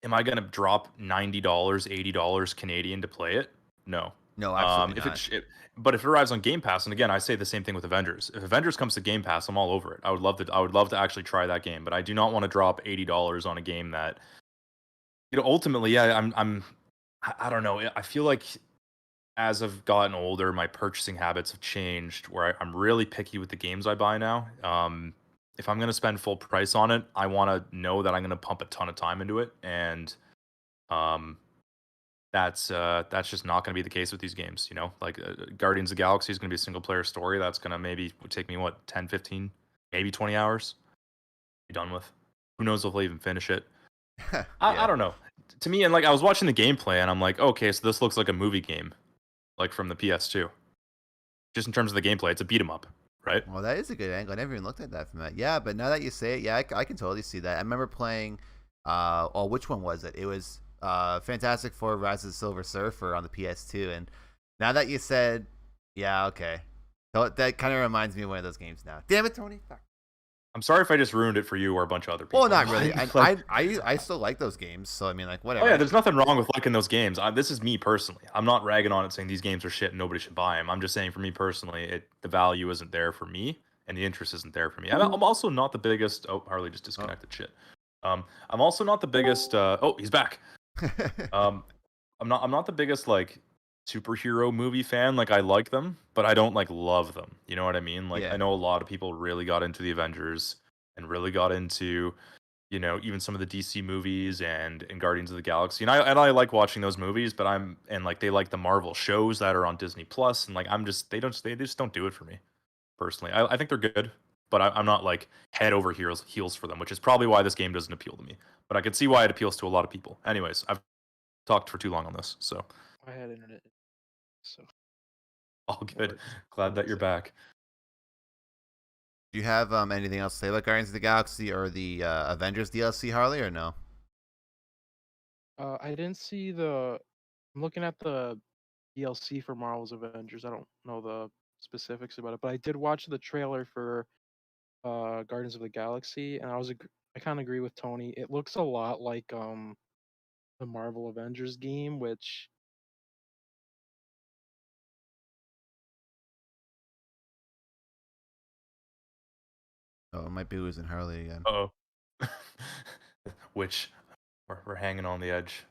am I going to drop $90, $80 Canadian to play it? No. No, absolutely If not. but if it arrives on Game Pass, and again, I say the same thing with Avengers. If Avengers comes to Game Pass, I'm all over it. I would love to actually try that game, but I do not want to drop $80 on a game that, ultimately, yeah, I don't know. I feel like as I've gotten older, my purchasing habits have changed where I'm really picky with the games I buy now. If I'm going to spend full price on it, I want to know that I'm going to pump a ton of time into it. And um, that's just not going to be the case with these games. Like Guardians of the Galaxy is going to be a single player story. That's going to maybe take me, 10, 15, maybe 20 hours. Be done with. Who knows if I'll even finish it. I don't know. To me, and like I was watching the gameplay and I'm like, okay, so this looks like a movie game. Like from the PS2. Just in terms of the gameplay, it's a beat 'em up, right? Well, that is a good angle. I never even looked at that from that. Yeah, but now that you say it, yeah, I can totally see that. I remember playing, which one was it? It was Fantastic Four: Rise of the Silver Surfer on the PS2. And now that you said, yeah, okay, so that kind of reminds me of one of those games now. Damn it, Tony! Fuck. I'm sorry if I just ruined it for you or a bunch of other people. Well, not really. Like- I still like those games, so I mean, like, whatever. Oh yeah, there's nothing wrong with liking those games. This is me personally. I'm not ragging on it saying these games are shit and nobody should buy them. I'm just saying for me personally, the value isn't there for me and the interest isn't there for me. I'm also not the biggest. Oh, Harley just disconnected. Shit. I'm also not the biggest. Oh, he's back. I'm not the biggest like superhero movie fan. Like I like them, but I don't like love them. You know what I mean? Like Yeah. I know a lot of people really got into the Avengers and really got into, even some of the DC movies and Guardians of the Galaxy. And I like watching those movies, but they like the Marvel shows that are on Disney Plus, and like they just don't do it for me personally. I think they're good, but I'm not like head over heels for them, which is probably why this game doesn't appeal to me. But I can see why it appeals to a lot of people. Anyways, I've talked for too long on this, so I had internet, so all good. Glad that you're back. Do you have anything else to say about Guardians of the Galaxy or the Avengers DLC, Harley, or no? I didn't see the. I'm looking at the DLC for Marvel's Avengers. I don't know the specifics about it, but I did watch the trailer for Guardians of the Galaxy, and I kind of agree with Tony. It looks a lot like the Marvel Avengers game, which Oh, it might be losing Harley again. Oh, which we're hanging on the edge.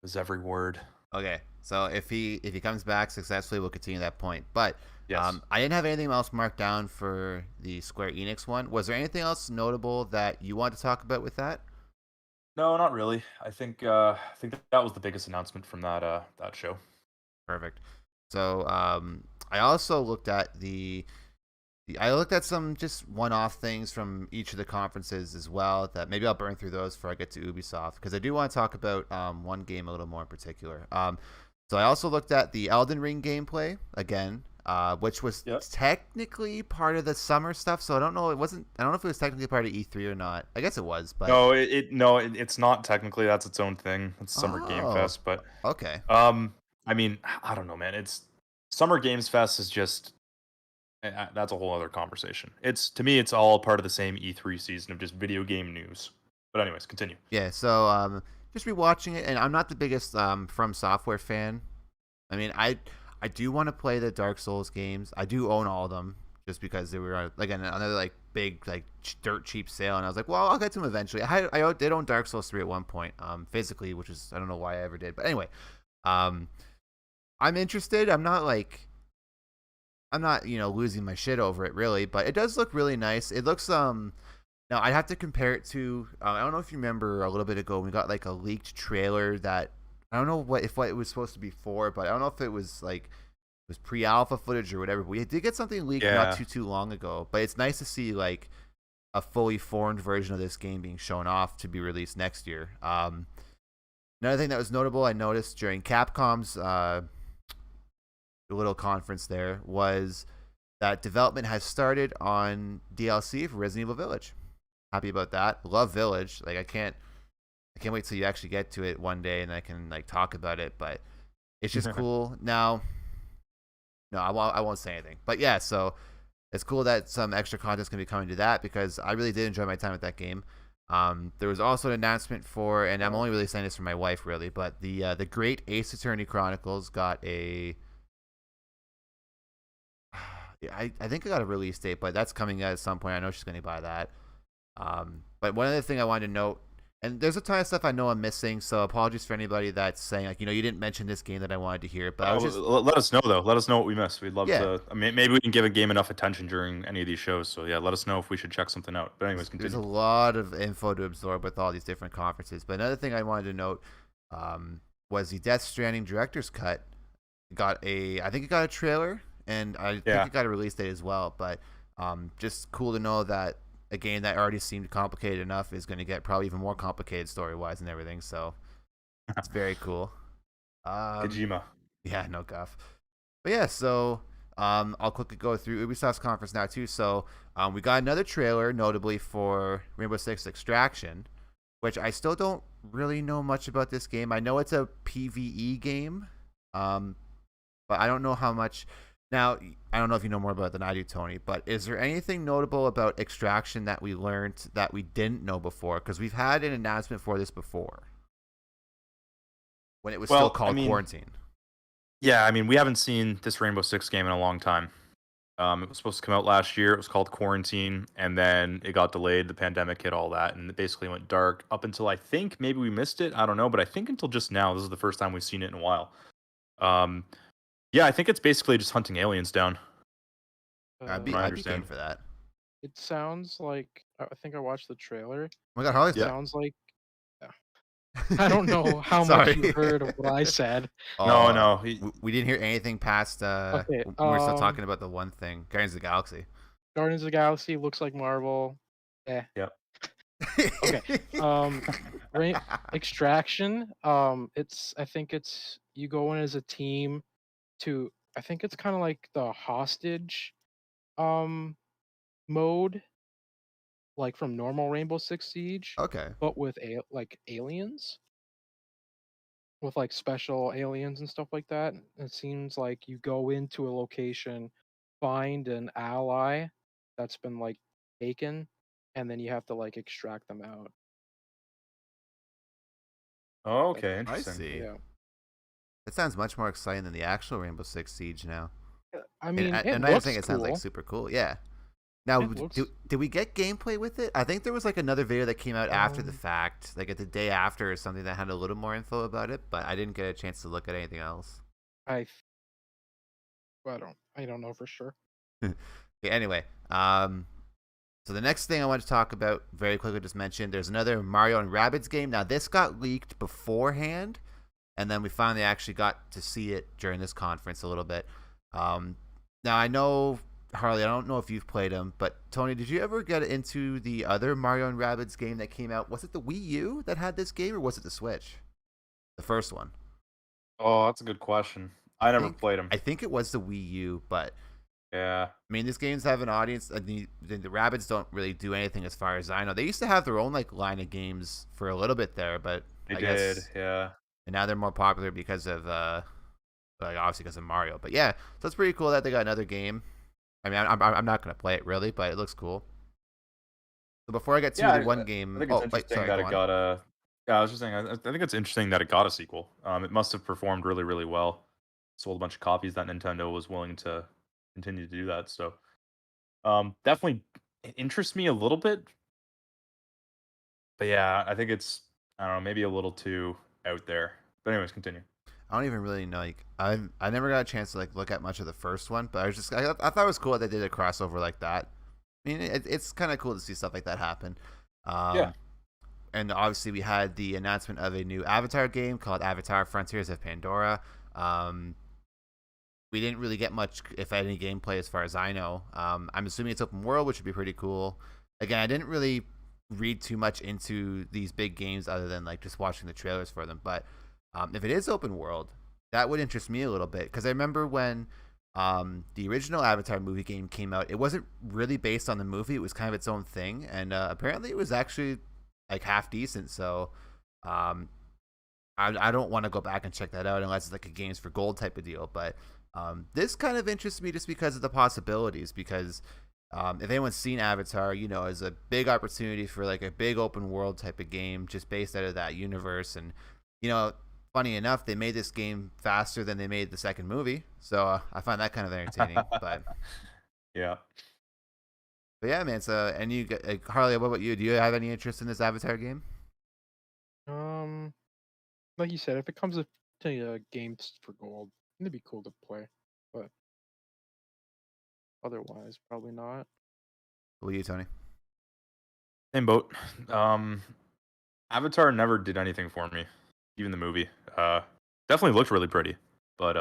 Is every word. Okay, so if he comes back successfully, we'll continue that point. But Yes. I didn't have anything else marked down for the Square Enix one. Was there anything else notable that you want to talk about with that? No, not really. I think that was the biggest announcement from that show. Perfect. So I also looked at I looked at some just one-off things from each of the conferences as well. That maybe I'll burn through those before I get to Ubisoft, because I do want to talk about one game a little more in particular. So I also looked at the Elden Ring gameplay again, which was technically part of the summer stuff. So I don't know. I don't know if it was technically part of E3 or not. I guess it was, but No, it's not technically. That's its own thing. It's Summer Game Fest, but okay. I mean, I don't know, man. It's Summer Games Fest is just that's a whole other conversation. To me, it's all part of the same E3 season of just video game news. But anyways, continue. Yeah. So just rewatching it, and I'm not the biggest From Software fan. I mean, I do want to play the Dark Souls games. I do own all of them just because they were like another like big like dirt cheap sale, and I was like, well, I'll get to them eventually. I did own Dark Souls 3 at one point, physically, which is I don't know why I ever did, but anyway, I'm interested. I'm not losing my shit over it really, but it does look really nice. It looks now I'd have to compare it to I don't know if you remember a little bit ago we got like a leaked trailer that I don't know what it was supposed to be for, but I don't know if it was like it was pre-alpha footage or whatever. But we did get something leaked not too long ago, but it's nice to see like a fully formed version of this game being shown off to be released next year. Another thing that was notable I noticed during Capcom's little conference there was that development has started on DLC for Resident Evil Village. Happy about that. Love Village. Like I can't wait till you actually get to it one day and I can like talk about it, but it's just cool. Now, no, I won't say anything. But yeah, so it's cool that some extra content's gonna be coming to that because I really did enjoy my time with that game. There was also an announcement for, and I'm only really saying this for my wife, really, but the Great Ace Attorney Chronicles got a. I think I got a release date, but that's coming at some point. I know she's going to buy that. But one other thing I wanted to note, and there's a ton of stuff I know I'm missing, so apologies for anybody that's saying, like, you didn't mention this game that I wanted to hear. But I was just. Let us know, though. Let us know what we missed. We'd love Yeah. to. I mean, maybe we can give a game enough attention during any of these shows. So, yeah, let us know if we should check something out. But, anyways, There's a continue. lot of info to absorb with all these different conferences. But another thing I wanted to note was the Death Stranding director's cut. I think it got a trailer, and I think it got a release date as well. But just cool to know that a game that already seemed complicated enough is going to get probably even more complicated story-wise and everything. So it's very cool. Kojima. Yeah, no guff. But yeah, so I'll quickly go through Ubisoft's conference now too. So we got another trailer, notably for Rainbow Six Extraction, which I still don't really know much about this game. I know it's a PvE game, but I don't know how much. Now, I don't know if you know more about it than I do, Tony, but is there anything notable about Extraction that we learned that we didn't know before? Because we've had an announcement for this before, when it was still called Quarantine. Yeah, I mean, we haven't seen this Rainbow Six game in a long time. It was supposed to come out last year. It was called Quarantine, and then it got delayed. The pandemic hit, all that, and it basically went dark up until, I think, maybe we missed it. I don't know, but I think until just now, this is the first time we've seen it in a while. Yeah, I think it's basically just hunting aliens down. I'd be game for that. It sounds like I think I watched the trailer. Oh my God, Harley! Sounds like. I don't know how much you heard of what I said. No, we didn't hear anything past. Okay, we're still talking about the one thing, Guardians of the Galaxy. Guardians of the Galaxy looks like Marvel. Yep. Okay. Extraction. I think it's you go in as a team to. I think it's kind of like the hostage, mode, like from normal Rainbow Six Siege. Okay. But with aliens. With like special aliens and stuff like that. It seems like you go into a location, find an ally that's been like taken, and then you have to like extract them out. Oh, okay, interesting. I see. Yeah. It sounds much more exciting than the actual Rainbow Six Siege now. I mean, and I think it sounds like super cool. Yeah. Now, did we get gameplay with it? I think there was like another video that came out after the fact, like at the day after or something that had a little more info about it, but I didn't get a chance to look at anything else. I don't know for sure. Okay, anyway, so the next thing I want to talk about very quickly, just mentioned, there's another Mario and Rabbids game. Now this got leaked beforehand, and then we finally actually got to see it during this conference a little bit. Now I know, Harley, I don't know if you've played them, but Tony, did you ever get into the other Mario and Rabbids game that came out? Was it the Wii U that had this game, or was it the Switch? The first one. Oh, that's a good question. I never played them. I think it was the Wii U, but yeah. I mean, these games have an audience. The Rabbids don't really do anything as far as I know. They used to have their own like line of games for a little bit there, but I guess, yeah. And now they're more popular because of like obviously because of Mario. But yeah, so it's pretty cool that they got another game. I mean, I'm not gonna play it really, but it looks cool. So before I get to the one game, I think it's interesting that it got a. Yeah, I was just saying. I think it's interesting that it got a sequel. It must have performed really, really well. Sold a bunch of copies that Nintendo was willing to continue to do that. So, definitely it interests me a little bit. But yeah, I think it's I don't know, maybe a little too out there. But anyways, continue. I don't even really know. Like, I never got a chance to like look at much of the first one, but I thought it was cool that they did a crossover like that. I mean, it's kind of cool to see stuff like that happen. Yeah. And obviously, we had the announcement of a new Avatar game called Avatar: Frontiers of Pandora. We didn't really get much, if any, gameplay as far as I know. I'm assuming it's open world, which would be pretty cool. Again, I didn't really read too much into these big games other than like just watching the trailers for them, but if it is open world, that would interest me a little bit, because I remember when the original Avatar movie game came out, it wasn't really based on the movie. It was kind of its own thing, and apparently it was actually like half decent. So I don't want to go back and check that out unless it's like a Games for Gold type of deal, but This kind of interests me just because of the possibilities. Because if anyone's seen Avatar, is a big opportunity for like a big open world type of game just based out of that universe. And funny enough, they made this game faster than they made the second movie, so I find that kind of entertaining. but Yeah. But yeah, man. So, and you, Harley, what about you? Do you have any interest in this Avatar game? Like you said, if it comes to games for gold, it'd be cool to play, but otherwise, probably not. What about you, Tony? Same boat. Avatar never did anything for me, even the movie. Definitely looked really pretty, but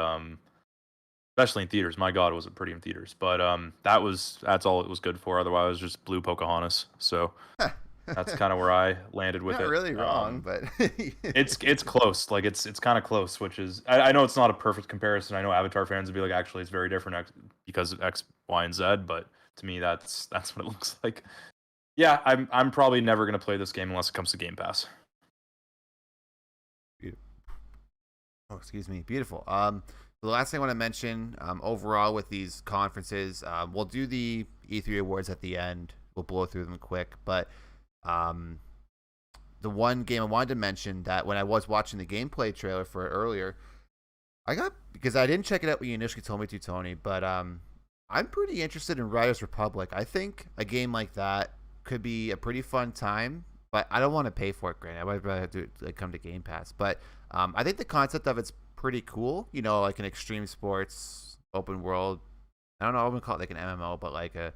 especially in theaters. My God, was it pretty in theaters? But that's all it was good for. Otherwise, it was just blue Pocahontas. So that's kind of where I landed with Not it. really wrong, but it's close. Like it's kind of close, which is I know it's not a perfect comparison. I know Avatar fans would be like, actually, it's very different because of X, Y, and Z. But to me, that's what it looks like. Yeah, I'm probably never gonna play this game unless it comes to Game Pass. Oh, excuse me. Beautiful. The last thing I want to mention, overall with these conferences, we'll do the E3 awards at the end. We'll blow through them quick, but the one game I wanted to mention that when I was watching the gameplay trailer for it earlier, because I didn't check it out when you initially told me to, Tony, but I'm pretty interested in Riders Republic. I think a game like that could be a pretty fun time, but I don't want to pay for it, granted. I would rather do it, like, come to Game Pass. But I think the concept of it's pretty cool. Like an extreme sports open world. I don't know. I wouldn't call it like an MMO, but like I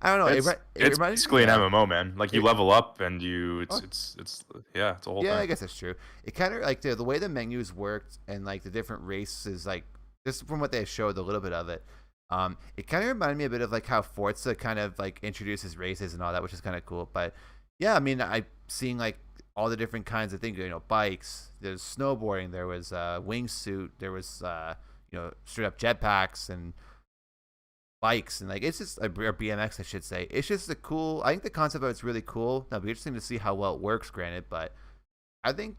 don't know. It's basically an MMO, man. Like you level up and it's a whole thing. Yeah, I guess that's true. It kind of like the way the menus worked and like the different races, like just from what they showed, a little bit of it. It kind of reminded me a bit of like how Forza kind of like introduces races and all that, which is kind of cool. But yeah, I mean, I seeing like all the different kinds of things. Bikes. There's snowboarding. There was wingsuit. There was straight up jetpacks and bikes, and like it's just or BMX, I should say. It's just I think the concept of it's really cool. Now it'll be interesting to see how well it works, granted, but I think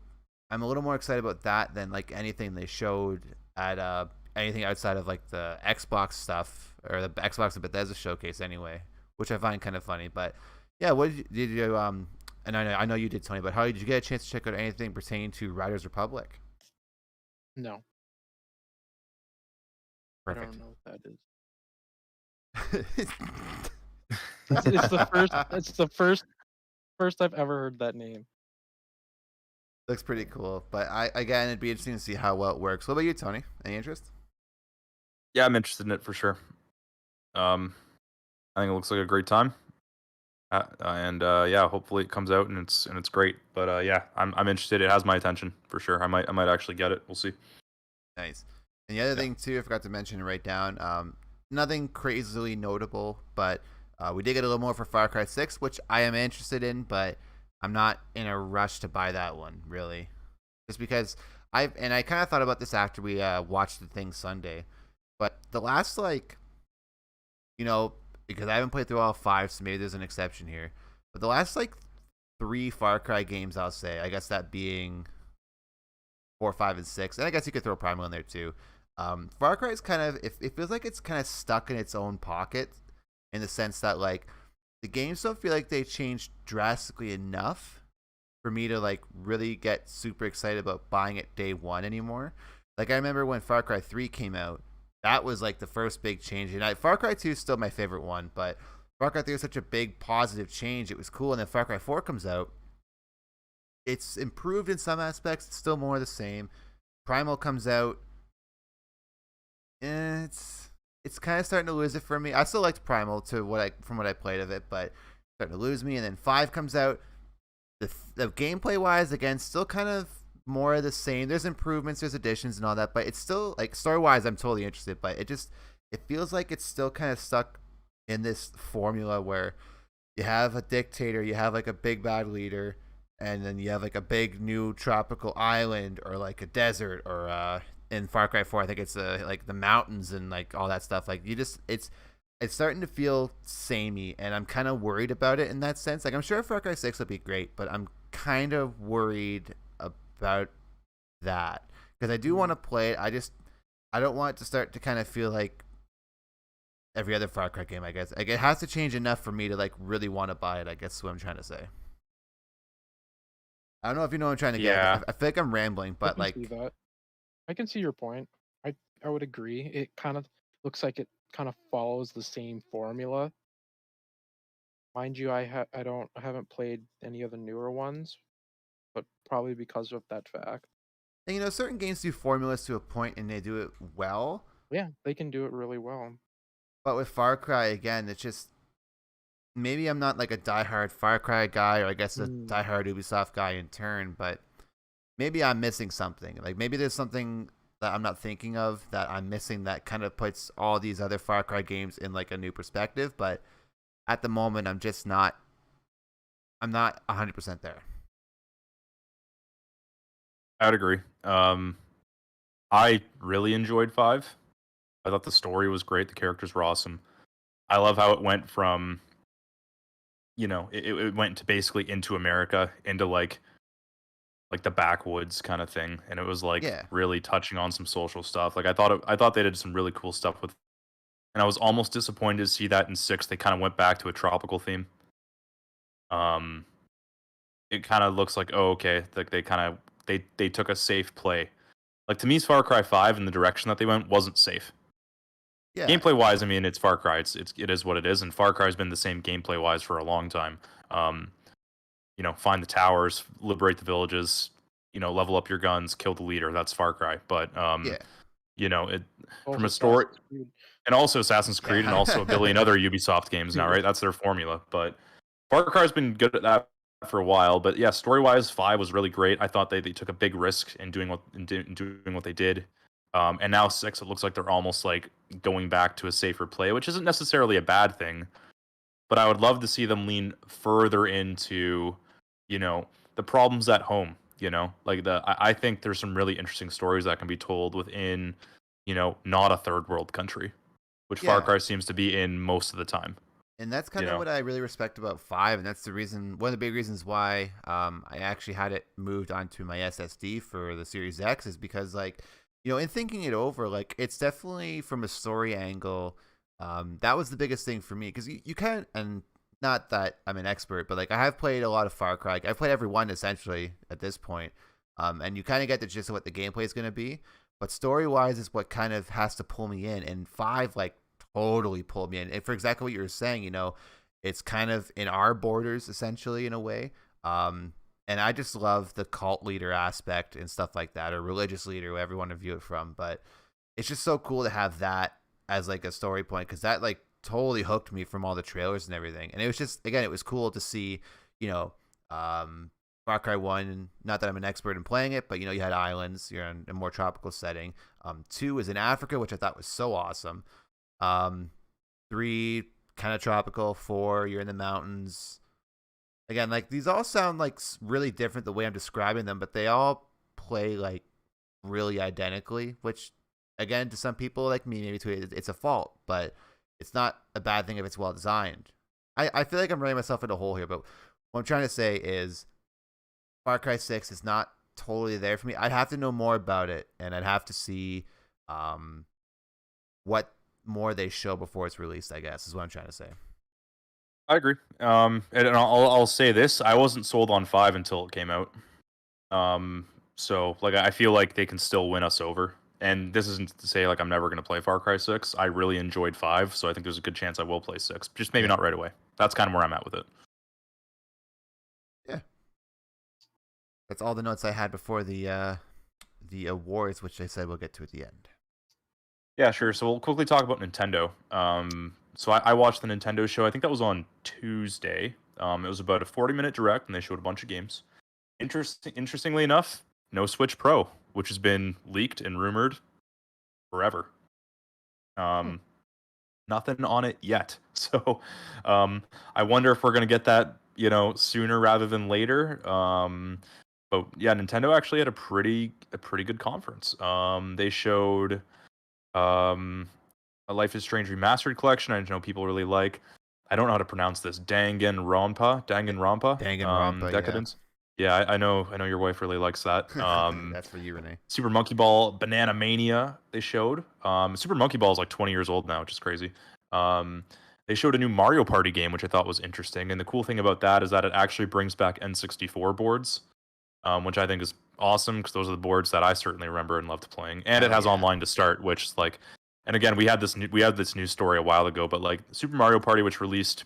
I'm a little more excited about that than like anything they showed at anything outside of like the Xbox stuff or the Xbox and Bethesda showcase anyway, which I find kind of funny. But yeah, what did you and I know you did, Tony, but how did you get a chance to check out anything pertaining to Riders Republic? No. Perfect. I don't know what that is. It's the first I've ever heard that name. Looks pretty cool, but again, it'd be interesting to see how well it works. What about you, Tony? Any interest? Yeah, I'm interested in it for sure. I think it looks like a great time, and hopefully it comes out and it's great. But yeah, I'm interested. It has my attention for sure. I might actually get it. We'll see. Nice. And the other thing too, I forgot to mention and write down. Nothing crazily notable, but we did get a little more for Far Cry 6, which I am interested in, but I'm not in a rush to buy that one, really. Just because I kind of thought about this after we watched the thing Sunday, but the last because I haven't played through all 5, so maybe there's an exception here, but the last 3 Far Cry games, I'll say, I guess that being 4, 5, and 6, and I guess you could throw Primal in there too. Far Cry is kind of it feels like it's kind of stuck in its own pocket, in the sense that like the games don't feel like they changed drastically enough for me to like really get super excited about buying it day one anymore. Like I remember when Far Cry 3 came out, that was like the first big change. And Far Cry 2 is still my favorite one, but Far Cry 3 was such a big positive change. It was cool, and then Far Cry 4 comes out. It's improved in some aspects. It's still more of the same. Primal comes out. It's kind of starting to lose it for me. I still liked Primal from what I played of it, but starting to lose me. And then 5 comes out. The gameplay wise, again, still kind of more of the same. There's improvements, there's additions and all that, but it's still like story wise, I'm totally interested. But it feels like it's still kind of stuck in this formula where you have a dictator, you have like a big bad leader, and then you have like a big new tropical island or like a desert, or in Far Cry 4, I think it's like the mountains and like all that stuff. Like it's starting to feel samey, and I'm kind of worried about it in that sense. Like I'm sure Far Cry 6 will be great, but I'm kind of worried about that because I do want to play it. I don't want it to start to kind of feel like every other Far Cry game, I guess. Like, it has to change enough for me to like really want to buy it, I guess is what I'm trying to say. I don't know if you know what I'm trying to get. Yeah. I feel like I'm rambling, I but can like, see that. I can see your point. I would agree. It kind of looks like it kind of follows the same formula. Mind you, I haven't played any of the newer ones, but probably because of that fact. and, you know, certain games do formulas to a point and they do it well. Yeah, they can do it really well. But with Far Cry, again, it's just maybe I'm not like a diehard Far Cry guy, or I guess a diehard Ubisoft guy in turn, but maybe I'm missing something. Like maybe there's something that I'm not thinking of that I'm missing that kind of puts all these other Far Cry games in like a new perspective. But at the moment, I'm not 100% there. I would agree. I really enjoyed 5. I thought the story was great. The characters were awesome. I love how it went from, you know, it went to basically into America, into like the backwoods kind of thing, and it was like Yeah. really touching on some social stuff. Like I thought they did some really cool stuff with, and I was almost disappointed to see that in 6 they kind of went back to a tropical theme. It kind of looks like, oh, okay, like they took a safe play. Like to me, Far Cry 5 and the direction that they went wasn't safe. Yeah. Gameplay wise, I mean, it's Far Cry. It is what it is, and Far Cry has been the same gameplay wise for a long time. You know, find the towers, liberate the villages, you know, level up your guns, kill the leader. That's Far Cry. But Yeah. you know, it Also from a story, Assassin's Creed. and also Assassin's Creed, and Yeah. also a billion other Ubisoft games now, right? That's their formula. But Far Cry's been good at that for a while. But yeah, story wise, 5 was really great. I thought they took a big risk in doing what they did. And now 6, it looks like they're almost like going back to a safer play, which isn't necessarily a bad thing. But I would love to see them lean further into, you know, the problems at home. You know, like I think there's some really interesting stories that can be told within, you know, not a third world country, which Far Yeah. Cry seems to be in most of the time. And that's kind You of know. what I really respect about 5, and that's the reason, one of the big reasons why I actually had it moved onto my SSD for the Series X is because, like, you know, in thinking it over, like, it's definitely from a story angle, that was the biggest thing for me, because you can't, and not that I'm an expert, but like I have played a lot of Far Cry. I've played every one essentially at this point, and you kind of get the gist of what the gameplay is going to be. But story wise is what kind of has to pull me in, and 5 like totally pulled me in. And for exactly what you were saying, you know, it's kind of in our borders essentially in a way. And I just love the cult leader aspect and stuff like that, or religious leader, whoever you want to view it from. But it's just so cool to have that as like a story point, because that like totally hooked me from all the trailers and everything. And it was just, again, it was cool to see, you know, Far Cry 1, not that I'm an expert in playing it, but you know, you had islands, you're in a more tropical setting. 2 is in Africa, which I thought was so awesome. 3 kind of tropical. 4, you're in the mountains. Again, like these all sound like really different the way I'm describing them, but they all play like really identically, which again, to some people like me, maybe it's a fault, but it's not a bad thing if it's well designed. I feel like I'm running myself into a hole here, but what I'm trying to say is Far Cry 6 is not totally there for me. I'd have to know more about it, and I'd have to see what more they show before it's released, I guess, is what I'm trying to say. I agree. And I'll say this: I wasn't sold on 5 until it came out. So like I feel like they can still win us over. And this isn't to say like I'm never going to play Far Cry 6. I really enjoyed 5, so I think there's a good chance I will play 6. Just maybe not right away. That's kind of where I'm at with it. Yeah. That's all the notes I had before the awards, which I said we'll get to at the end. Yeah, sure. So we'll quickly talk about Nintendo. So I watched the Nintendo show. I think that was on Tuesday. It was about a 40-minute direct, and they showed a bunch of games. Interestingly enough, no Switch Pro, which has been leaked and rumored forever. Nothing on it yet. So I wonder if we're gonna get that, you know, sooner rather than later. But yeah, Nintendo actually had a pretty good conference. They showed a Life is Strange Remastered collection. I know people really like. I don't know how to pronounce this. Danganronpa. Danganronpa, Decadence. Yeah, I know your wife really likes that. That's for you, Renee. Super Monkey Ball Banana Mania they showed. Super Monkey Ball is like 20 years old now, which is crazy. Um, they showed a new Mario Party game, which I thought was interesting. And the cool thing about that is that it actually brings back N64 boards, which I think is awesome because those are the boards that I certainly remember and loved playing. And it Hell has yeah. online to start, which is like, and again, we had this news story a while ago, but like Super Mario Party, which released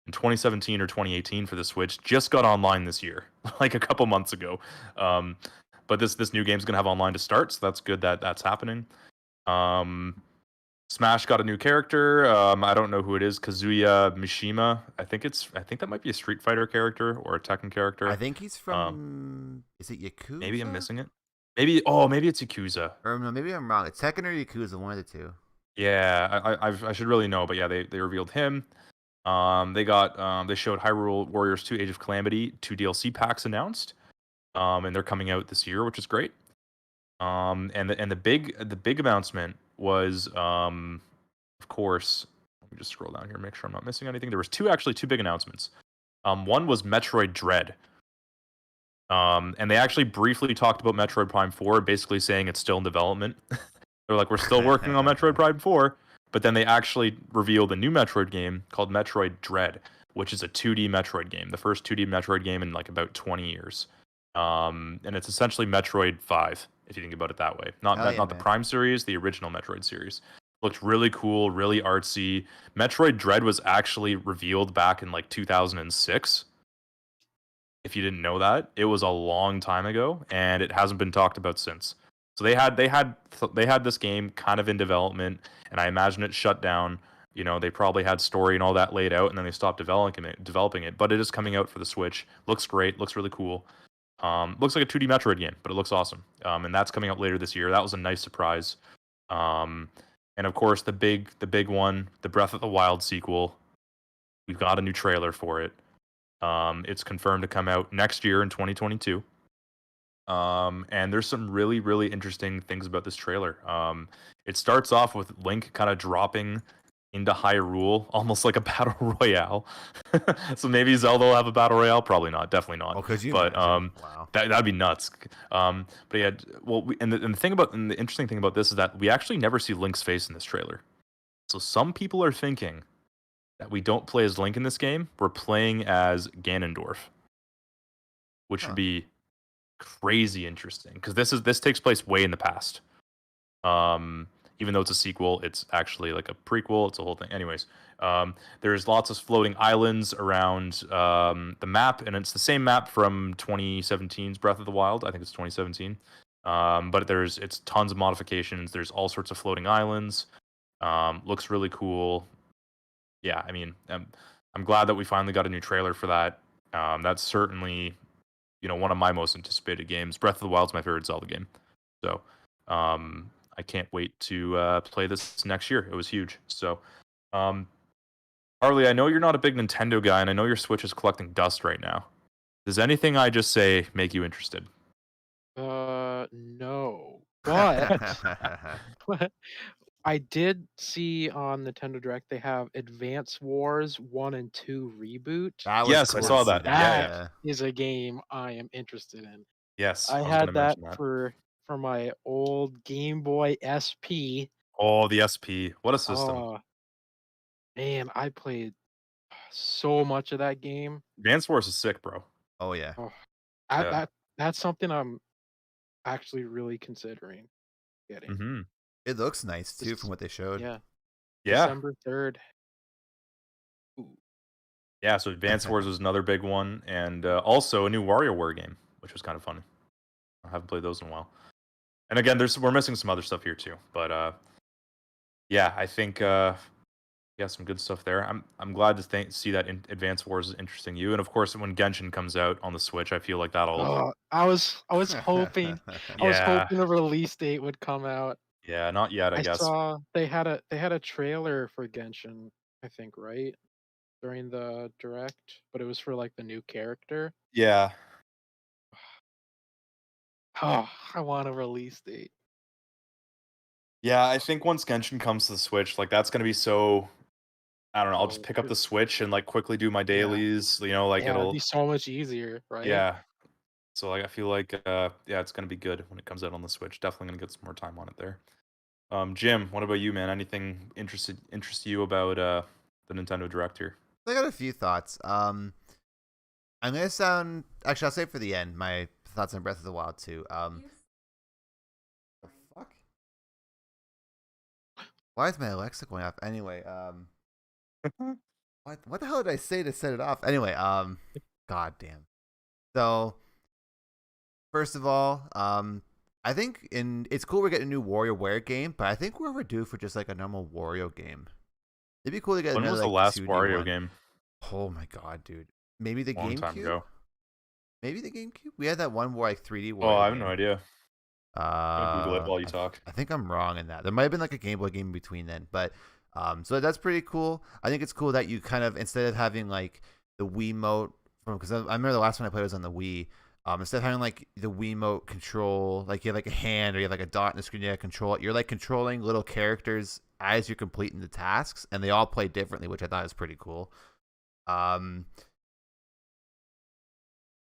in 2017 or 2018 for the Switch, just got online this year, like a couple months ago. But this new game's gonna have online to start, so that's good that that's happening. Smash got a new character. I don't know who it is. Kazuya Mishima. I think that might be a Street Fighter character or a Tekken character. I think he's from. Is it Yakuza? Maybe I'm missing it. Maybe it's Yakuza. Or no, maybe I'm wrong. It's Tekken or Yakuza, one of the two. Yeah, I should really know, but yeah, they revealed him. They showed Hyrule Warriors 2: Age of Calamity 2 DLC packs announced. And they're coming out this year, which is great. And the big announcement was, of course, let me just scroll down here, make sure I'm not missing anything. There was two big announcements. One was Metroid Dread. And they actually briefly talked about Metroid Prime 4, basically saying it's still in development. They're like, we're still working on Metroid Prime 4, but then they actually revealed a new Metroid game called Metroid Dread, which is a 2D Metroid game, the first 2D Metroid game in like about 20 years. And it's essentially Metroid 5, if you think about it that way. Not the Prime series, the original Metroid series. Looked really cool, really artsy. Metroid Dread was actually revealed back in like 2006. If you didn't know that, it was a long time ago, and it hasn't been talked about since. So they had this game kind of in development, and I imagine it shut down. You know, they probably had story and all that laid out, and then they stopped developing it. But it is coming out for the Switch. Looks great. Looks really cool. Looks like a 2D Metroid game, but it looks awesome. And that's coming out later this year. That was a nice surprise. And of course, the big one, the Breath of the Wild sequel. We've got a new trailer for it. It's confirmed to come out next year in 2022. And there's some really, really interesting things about this trailer. It starts off with Link kind of dropping into Hyrule, almost like a battle royale. So maybe Zelda will have a battle royale. Probably not. Definitely not. Oh, because you. But wow. that'd be nuts. But yeah, well, and the interesting thing about this is that we actually never see Link's face in this trailer. So some people are thinking that we don't play as Link in this game. We're playing as Ganondorf, which would be crazy interesting because this takes place way in the past. Even though it's a sequel, it's actually like a prequel. It's a whole thing. Anyways, there's lots of floating islands around the map, and it's the same map from 2017's Breath of the Wild. I think it's 2017. But it's tons of modifications. There's all sorts of floating islands. Looks really cool. Yeah, I mean, I'm glad that we finally got a new trailer for that. That's certainly, one of my most anticipated games. Breath of the Wild's my favorite Zelda game. So, I can't wait to play this next year. It was huge. So, Harley, I know you're not a big Nintendo guy, and I know your Switch is collecting dust right now. Does anything I just say make you interested? No. But I did see on Nintendo Direct they have Advance Wars 1 and 2 reboot. Yes, I saw that. That is a game I am interested in. Yes, I had that for my old Game Boy SP. Oh, the SP. What a system. Man, I played so much of that game. Advance Wars is sick, bro. Oh, yeah. That's something I'm actually really considering getting. Mm-hmm. It looks nice, too, from what they showed. Yeah. Yeah. December 3rd. Ooh. Yeah, so Advance Wars was another big one, and also a new WarioWare game, which was kind of fun. I haven't played those in a while. And again, we're missing some other stuff here too, but yeah, I think some good stuff there. I'm glad to see that Advance Wars is interesting you, and of course when Genshin comes out on the Switch, I feel like that'll. I was hoping I was hoping the release date would come out. Yeah, not yet. I guess. Saw they had a trailer for Genshin, I think, right? During the direct, but it was for like the new character. Yeah. Oh, I want a release date. Yeah, I think once Genshin comes to the Switch, like that's gonna be so. I don't know. I'll just pick up the Switch and like quickly do my dailies. It'll be so much easier, right? Yeah, So like I feel like yeah, it's gonna be good when it comes out on the Switch. Definitely gonna get some more time on it there. Jim, what about you, man? Anything interest you about the Nintendo Direct here? I got a few thoughts. I'm gonna sound actually. I'll say for the end my thoughts on Breath of the Wild too. The fuck? Why is my Alexa going off? Anyway, what the hell did I say to set it off? Anyway, god damn. So first of all, I think it's cool we're getting a new WarioWare game, but I think we're overdue for just like a normal Wario game. It'd be cool to get When another was the like last 2D Wario one. game? Oh my god, dude. Maybe the Long time GameCube? ago. Maybe the GameCube? We had that one where like 3D Wario. Oh, I have game. no idea. I'm gonna Google it while you I talk. I think I'm wrong in that. There might have been like a Game Boy game in between then, but so that's pretty cool. I think it's cool that you kind of instead of having like the Wiimote from because I remember the last one I played was on the Wii. Instead of having like the Wiimote control, like you have like a hand or you have like a dot in the screen, you have to control it. You're like controlling little characters as you're completing the tasks, and they all play differently, which I thought was pretty cool. I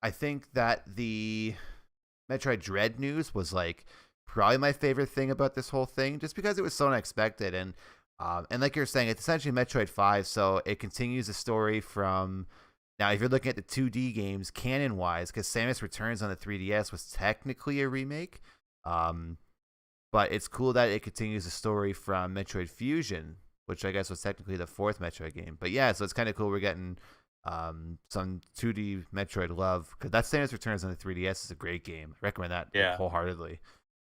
think that the Metroid Dread news was like probably my favorite thing about this whole thing, just because it was so unexpected and like you're saying, it's essentially Metroid 5, so it continues the story from now. If you're looking at the 2D games canon wise, because Samus Returns on the 3DS was technically a remake, but it's cool that it continues the story from Metroid Fusion, which I guess was technically the fourth Metroid game. But yeah, so it's kind of cool we're getting some 2D Metroid love, because that Samus Returns on the 3DS is a great game. I recommend that wholeheartedly.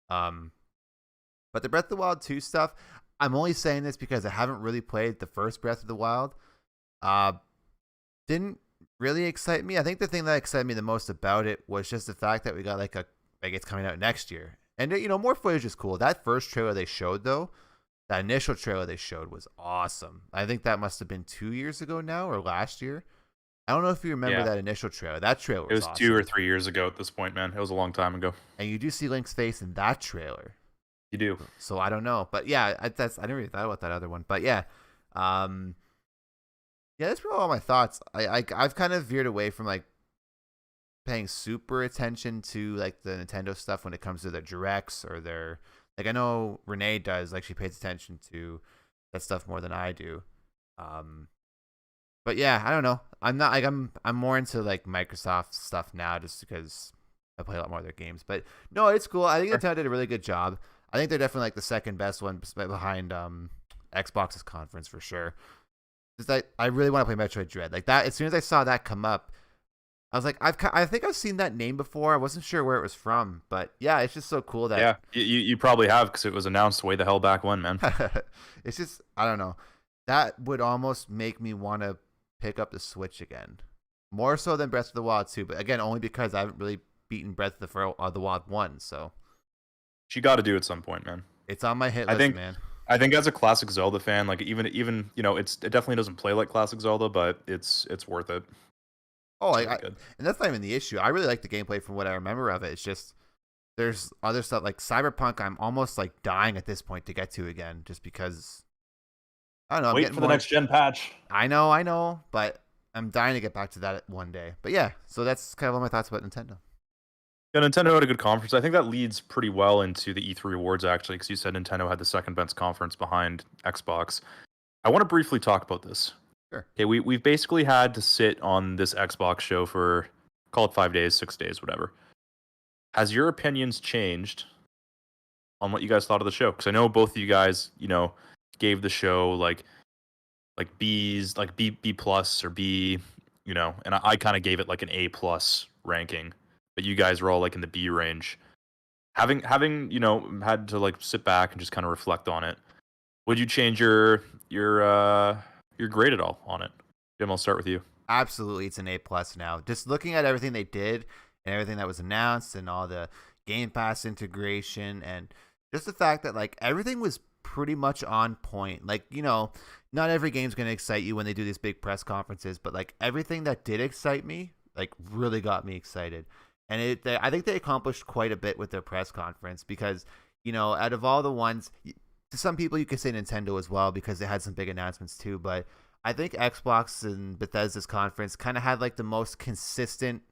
But the Breath of the Wild 2 stuff, I'm only saying this because I haven't really played the first Breath of the Wild. Didn't really excite me. I think the thing that excited me the most about it was just the fact that we got like it's coming out next year. And more footage is cool. That first trailer they showed though, that initial trailer they showed was awesome. I think that must have been 2 years ago now or last year. I don't know if you remember that initial trailer. That trailer was awesome. 2 or 3 years ago at this point, man. It was a long time ago. And you do see Link's face in that trailer. You do. So I don't know, but yeah, I never really thought about that other one. But yeah, yeah, that's probably all my thoughts. I've kind of veered away from like paying super attention to like the Nintendo stuff when it comes to their directs or their like. I know Renee does, like she pays attention to that stuff more than I do. But yeah, I don't know. I'm not like I'm more into like Microsoft stuff now just because I play a lot more of their games. But no, it's cool. I think Nintendo did a really good job. I think they're definitely like the second best one behind Xbox's conference for sure. Just that I really want to play Metroid Dread. Like that, as soon as I saw that come up, I was like, I think I've seen that name before. I wasn't sure where it was from, but yeah, it's just so cool that. Yeah, you probably have because it was announced way the hell back when, man. It's just I don't know. That would almost make me want to pick up the Switch again, more so than Breath of the Wild 2. But again, only because I haven't really beaten Breath of the Wild 1, so. You got to do at some point, man. It's on my hit list, man. I think as a classic Zelda fan, like even it definitely doesn't play like classic Zelda, but it's worth it. Oh, really and that's not even the issue. I really like the gameplay from what I remember of it. It's just there's other stuff like Cyberpunk. I'm almost like dying at this point to get to again, just because I don't know. Wait for the next gen patch. I know, but I'm dying to get back to that one day. But yeah, so that's kind of all my thoughts about Nintendo. Yeah, Nintendo had a good conference. I think that leads pretty well into the E3 awards, actually, because you said Nintendo had the second best conference behind Xbox. I want to briefly talk about this. Sure. Okay, we've basically had to sit on this Xbox show for, call it 5 days, 6 days, whatever. Has your opinions changed on what you guys thought of the show? Because I know both of you guys, gave the show like B's, like B plus or B, and I kind of gave it like an A plus ranking. But you guys were all like in the B range. Having had to like sit back and just kind of reflect on it, would you change your grade at all on it? Jim, I'll start with you. Absolutely, it's an A plus now. Just looking at everything they did and everything that was announced and all the Game Pass integration and just the fact that like everything was pretty much on point. Like, not every game's going to excite you when they do these big press conferences, but like everything that did excite me, like really got me excited. And I think they accomplished quite a bit with their press conference because, out of all the ones, to some people you could say Nintendo as well because they had some big announcements too. But I think Xbox and Bethesda's conference kind of had like the most consistent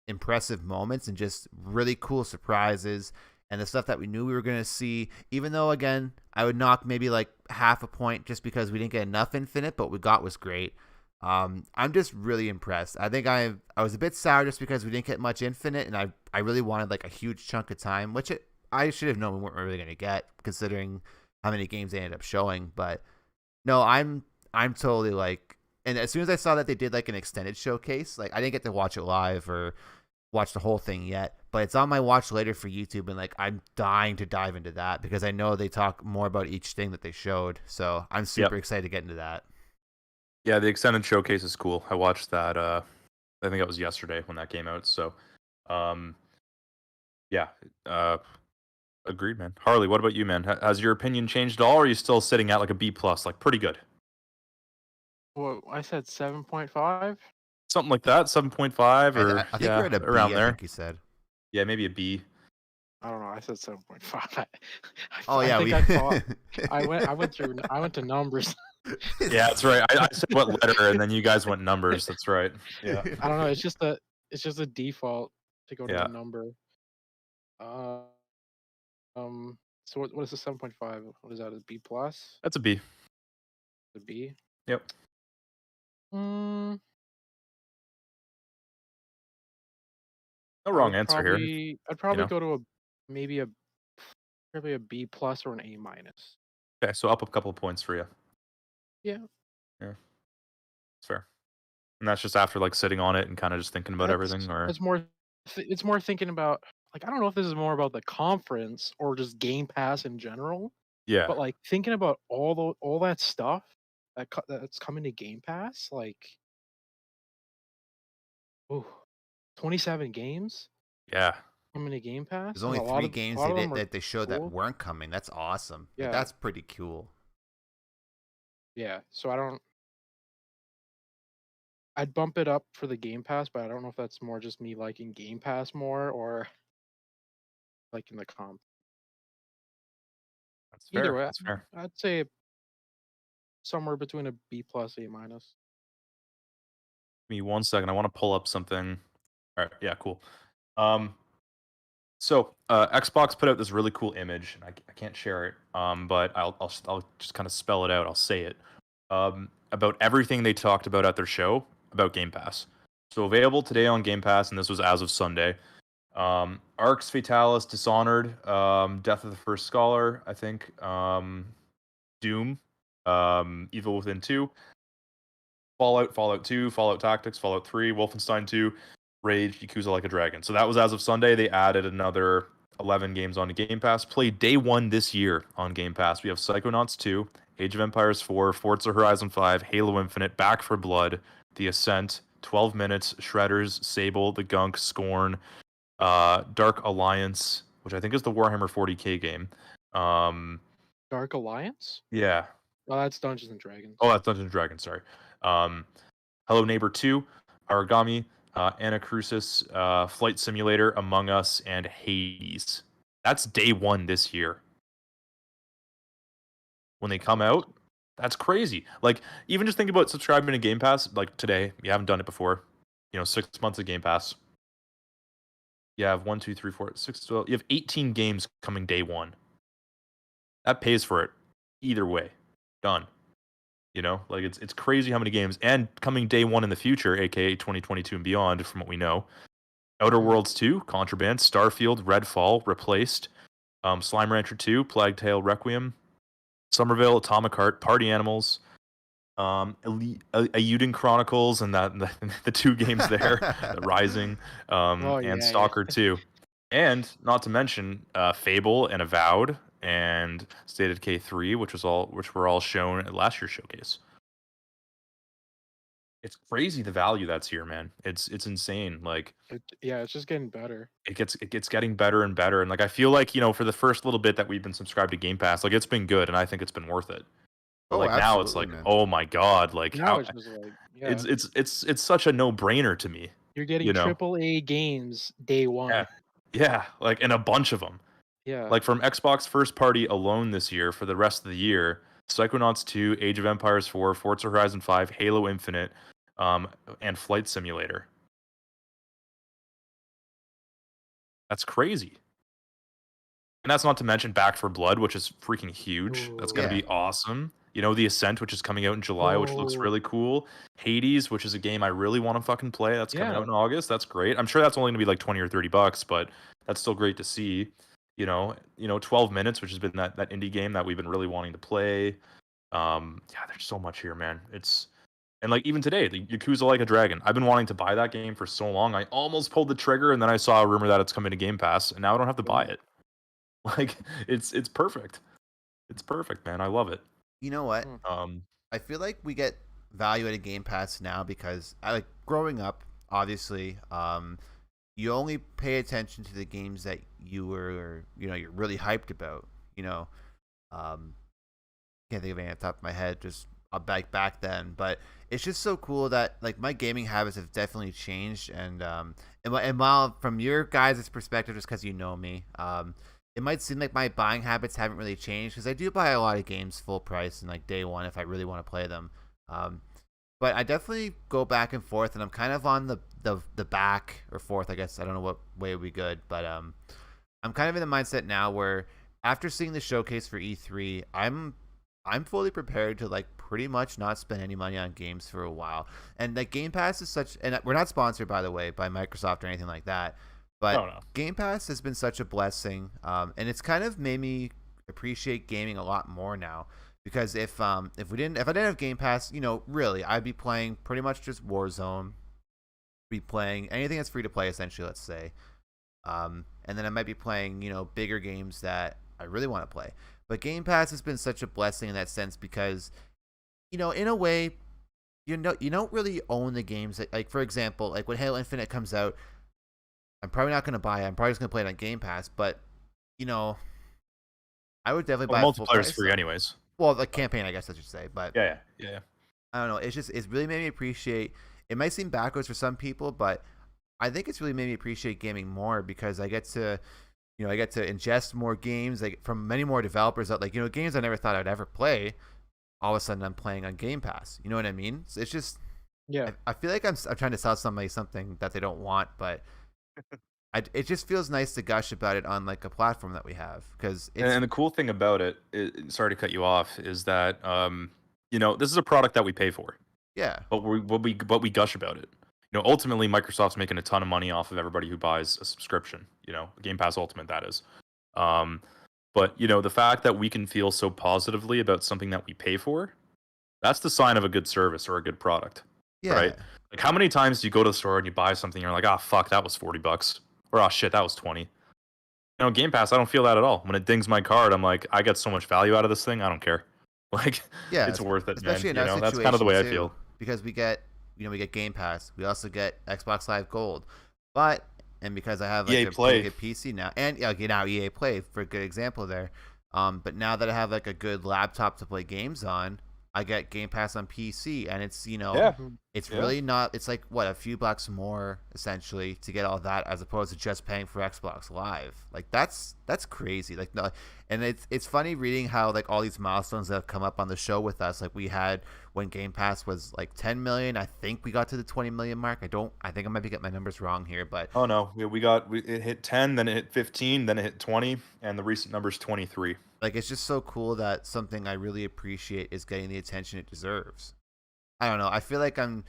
impressive moments and just really cool surprises and the stuff that we knew we were going to see. Even though, again, I would knock maybe like half a point just because we didn't get enough Infinite, but what we got was great. I'm just really impressed. I think I was a bit sour just because we didn't get much Infinite, and I really wanted like a huge chunk of time, which I should have known we weren't really going to get considering how many games they ended up showing. But no, I'm totally like, and as soon as I saw that they did like an extended showcase, like I didn't get to watch it live or watch the whole thing yet, but it's on my watch later for YouTube, and like I'm dying to dive into that because I know they talk more about each thing that they showed. So I'm super excited to get into that. Yeah, the extended showcase is cool. I watched that. I think it was yesterday when that came out. So, yeah, agreed, man. Harley, what about you, man? Has your opinion changed at all, or are you still sitting at like a B plus, like pretty good? Well, I said 7.5. Something like that, 7.5 or I think we're at a B, around I there. think you said. Yeah, maybe a B. I don't know. I said 7.5. Oh yeah, I went to numbers. Yeah, that's right. I said what letter, and then you guys went numbers. That's right. Yeah. I don't know. It's just a default to go to a number. So what is the 7.5? What is that? A B plus? That's a B. A B. Yep. Mm, No wrong answer here. I'd probably know. go to probably a B plus or an A minus. Okay, so up a couple of points for you. Yeah. Yeah. It's fair. And that's just after like sitting on it and kind of just thinking about everything, or It's more thinking about, like, I don't know if this is more about the conference or just Game Pass in general, yeah. but like thinking about all that stuff that's coming to Game Pass, like, oh, 27 games Yeah. coming to Game Pass. There's only and a lot 3 of- games a lot of them are that they showed that cool. weren't coming. That's awesome. Like, Yeah. that's pretty cool. Yeah, so I'd bump it up for the Game Pass, but I don't know if that's more just me liking Game Pass more or liking the comp. That's fair. Either way, That's fair. I'd say somewhere between a B plus, A minus. Give me 1 second. I want to pull up something. All right. Yeah. Cool. So Xbox put out this really cool image, and I can't share it. But I'll just kind of spell it out. I'll say it. About everything they talked about at their show about Game Pass. So available today on Game Pass, and this was as of Sunday. Arx Fatalis, Dishonored, Death of the First Scholar, I think, Doom, Evil Within 2, Fallout 2, Fallout Tactics, Fallout 3, Wolfenstein 2, Rage, Yakuza Like a Dragon. So that was as of Sunday. They added another 11 games onto Game Pass. Played day 1 this year on Game Pass. We have Psychonauts 2, Age of Empires 4, Forza Horizon 5, Halo Infinite, Back 4 Blood, The Ascent, 12 Minutes, Shredders, Sable, The Gunk, Scorn, Dark Alliance, which I think is the Warhammer 40k game. Dark Alliance? Yeah. Well, that's Dungeons and Dragons. Oh, that's Dungeons and Dragons, sorry. Hello Neighbor 2, Origami, Anacrusis, Flight Simulator, Among Us, and Hades. That's day 1 this year. When they come out, that's crazy. Like, even just think about subscribing to Game Pass, like today, you haven't done it before. 6 months of Game Pass. You have 1, 2, 3, 4, 6, 12. You have 18 games coming day 1. That pays for it. Either way. Done. Like it's crazy how many games. And coming day 1 in the future, aka 2022 and beyond, from what we know. Outer Worlds 2, Contraband, Starfield, Redfall, Replaced, Slime Rancher 2, Plague Tale Requiem, Somerville, Atomic Heart, Party Animals, Eiyuden Chronicles, and the 2 games there, Rising, and Stalker 2, and not to mention Fable and Avowed and State of Decay 3, which were all shown at last year's showcase. It's crazy the value that's here, man. It's insane. Like, it's just getting better. It gets getting better and better, and like I feel like for the first little bit that we've been subscribed to Game Pass, like it's been good, and I think it's been worth it. But like now it's like, man. Oh my god, like now it's just like, it's such a no-brainer to me. You're getting AAA games day 1. Yeah, like, and a bunch of them. Yeah. Like from Xbox first party alone this year for the rest of the year, Psychonauts 2, Age of Empires 4, Forza Horizon 5, Halo Infinite, and Flight Simulator. That's crazy. And that's not to mention Back for Blood, which is freaking huge. That's going to Yeah. be awesome. You know, The Ascent, which is coming out in July, which looks Oh. really cool. Hades, which is a game I really want to fucking play. That's coming Yeah. out in August. That's great. I'm sure that's only going to be like 20 or 30 bucks, but that's still great to see. You know, 12 Minutes, which has been that indie game that we've been really wanting to play. Yeah, there's so much here, man. And like even today, the Yakuza Like a Dragon. I've been wanting to buy that game for so long. I almost pulled the trigger, and then I saw a rumor that it's coming to Game Pass, and now I don't have to buy it. Like it's perfect. It's perfect, man. I love it. You know what? Um, I feel like we get value at a Game Pass now because I like growing up. Obviously, you only pay attention to the games that you're really hyped about. Can't think of any off the top of my head. Just back then, but it's just so cool that like my gaming habits have definitely changed. And while from your guys' perspective, just because you know me, it might seem like my buying habits haven't really changed because I do buy a lot of games full price and like day one if I really want to play them. But I definitely go back and forth, and I'm kind of on the back or forth, I guess. I don't know what way would be good, but I'm kind of in the mindset now where after seeing the showcase for E3, I'm fully prepared to like pretty much not spend any money on games for a while. And like Game Pass is such, and we're not sponsored by the way by Microsoft or anything like that, but no. Game Pass has been such a blessing, and it's kind of made me appreciate gaming a lot more now. Because if I didn't have Game Pass, really, I'd be playing pretty much just Warzone, be playing anything that's free to play essentially, let's say, and then I might be playing bigger games that I really want to play. But Game Pass has been such a blessing in that sense because, in a way, you don't really own the games. Like for example, like when Halo Infinite comes out, I'm probably not going to buy it. I'm probably just going to play it on Game Pass. But I would definitely buy it full multiplayer's price. free anyways. Well, the campaign, I guess I should say. But Yeah. I don't know. It's really made me appreciate. It might seem backwards for some people, but I think it's really made me appreciate gaming more because I get to ingest more games like from many more developers that games I never thought I'd ever play. All of a sudden, I'm playing on Game Pass. You know what I mean? So it's just, Yeah. I feel like I'm trying to sell somebody something that they don't want, but it just feels nice to gush about it on like a platform that we have because and the cool thing about it, sorry to cut you off, is that this is a product that we pay for, yeah, but we gush about it. Ultimately, Microsoft's making a ton of money off of everybody who buys a subscription. Game Pass Ultimate, that is. But the fact that we can feel so positively about something that we pay for, that's the sign of a good service or a good product. yeah. Right? Like how many times do you go to the store and you buy something and you're like, oh fuck, that was $40, or oh shit, that was 20. Game Pass, I don't feel that at all. When it dings my card, I'm like, I get so much value out of this thing, I don't care. Like, Yeah, it's worth it, especially man. in our That's kind of the way I situation, feel. too, because we get Game Pass, we also get Xbox Live Gold, and because I have like EA a Play. pretty good PC now, and now EA Play for a good example there. But now that I have like a good laptop to play games on, I get Game Pass on PC, and it's it's Yeah. really not. It's like what, a few bucks more essentially to get all that, as opposed to just paying for Xbox Live. Like that's crazy. Like no, and it's funny reading how like all these milestones that have come up on the show with us. Like we had when Game Pass was like 10 million. I think we got to the 20 million mark. I think I might be getting my numbers wrong here, but Oh no, it hit 10, then it hit 15, then it hit 20, and the recent number's 23. like it's just so cool that something I really appreciate is getting the attention it deserves. I don't know. I feel like I'm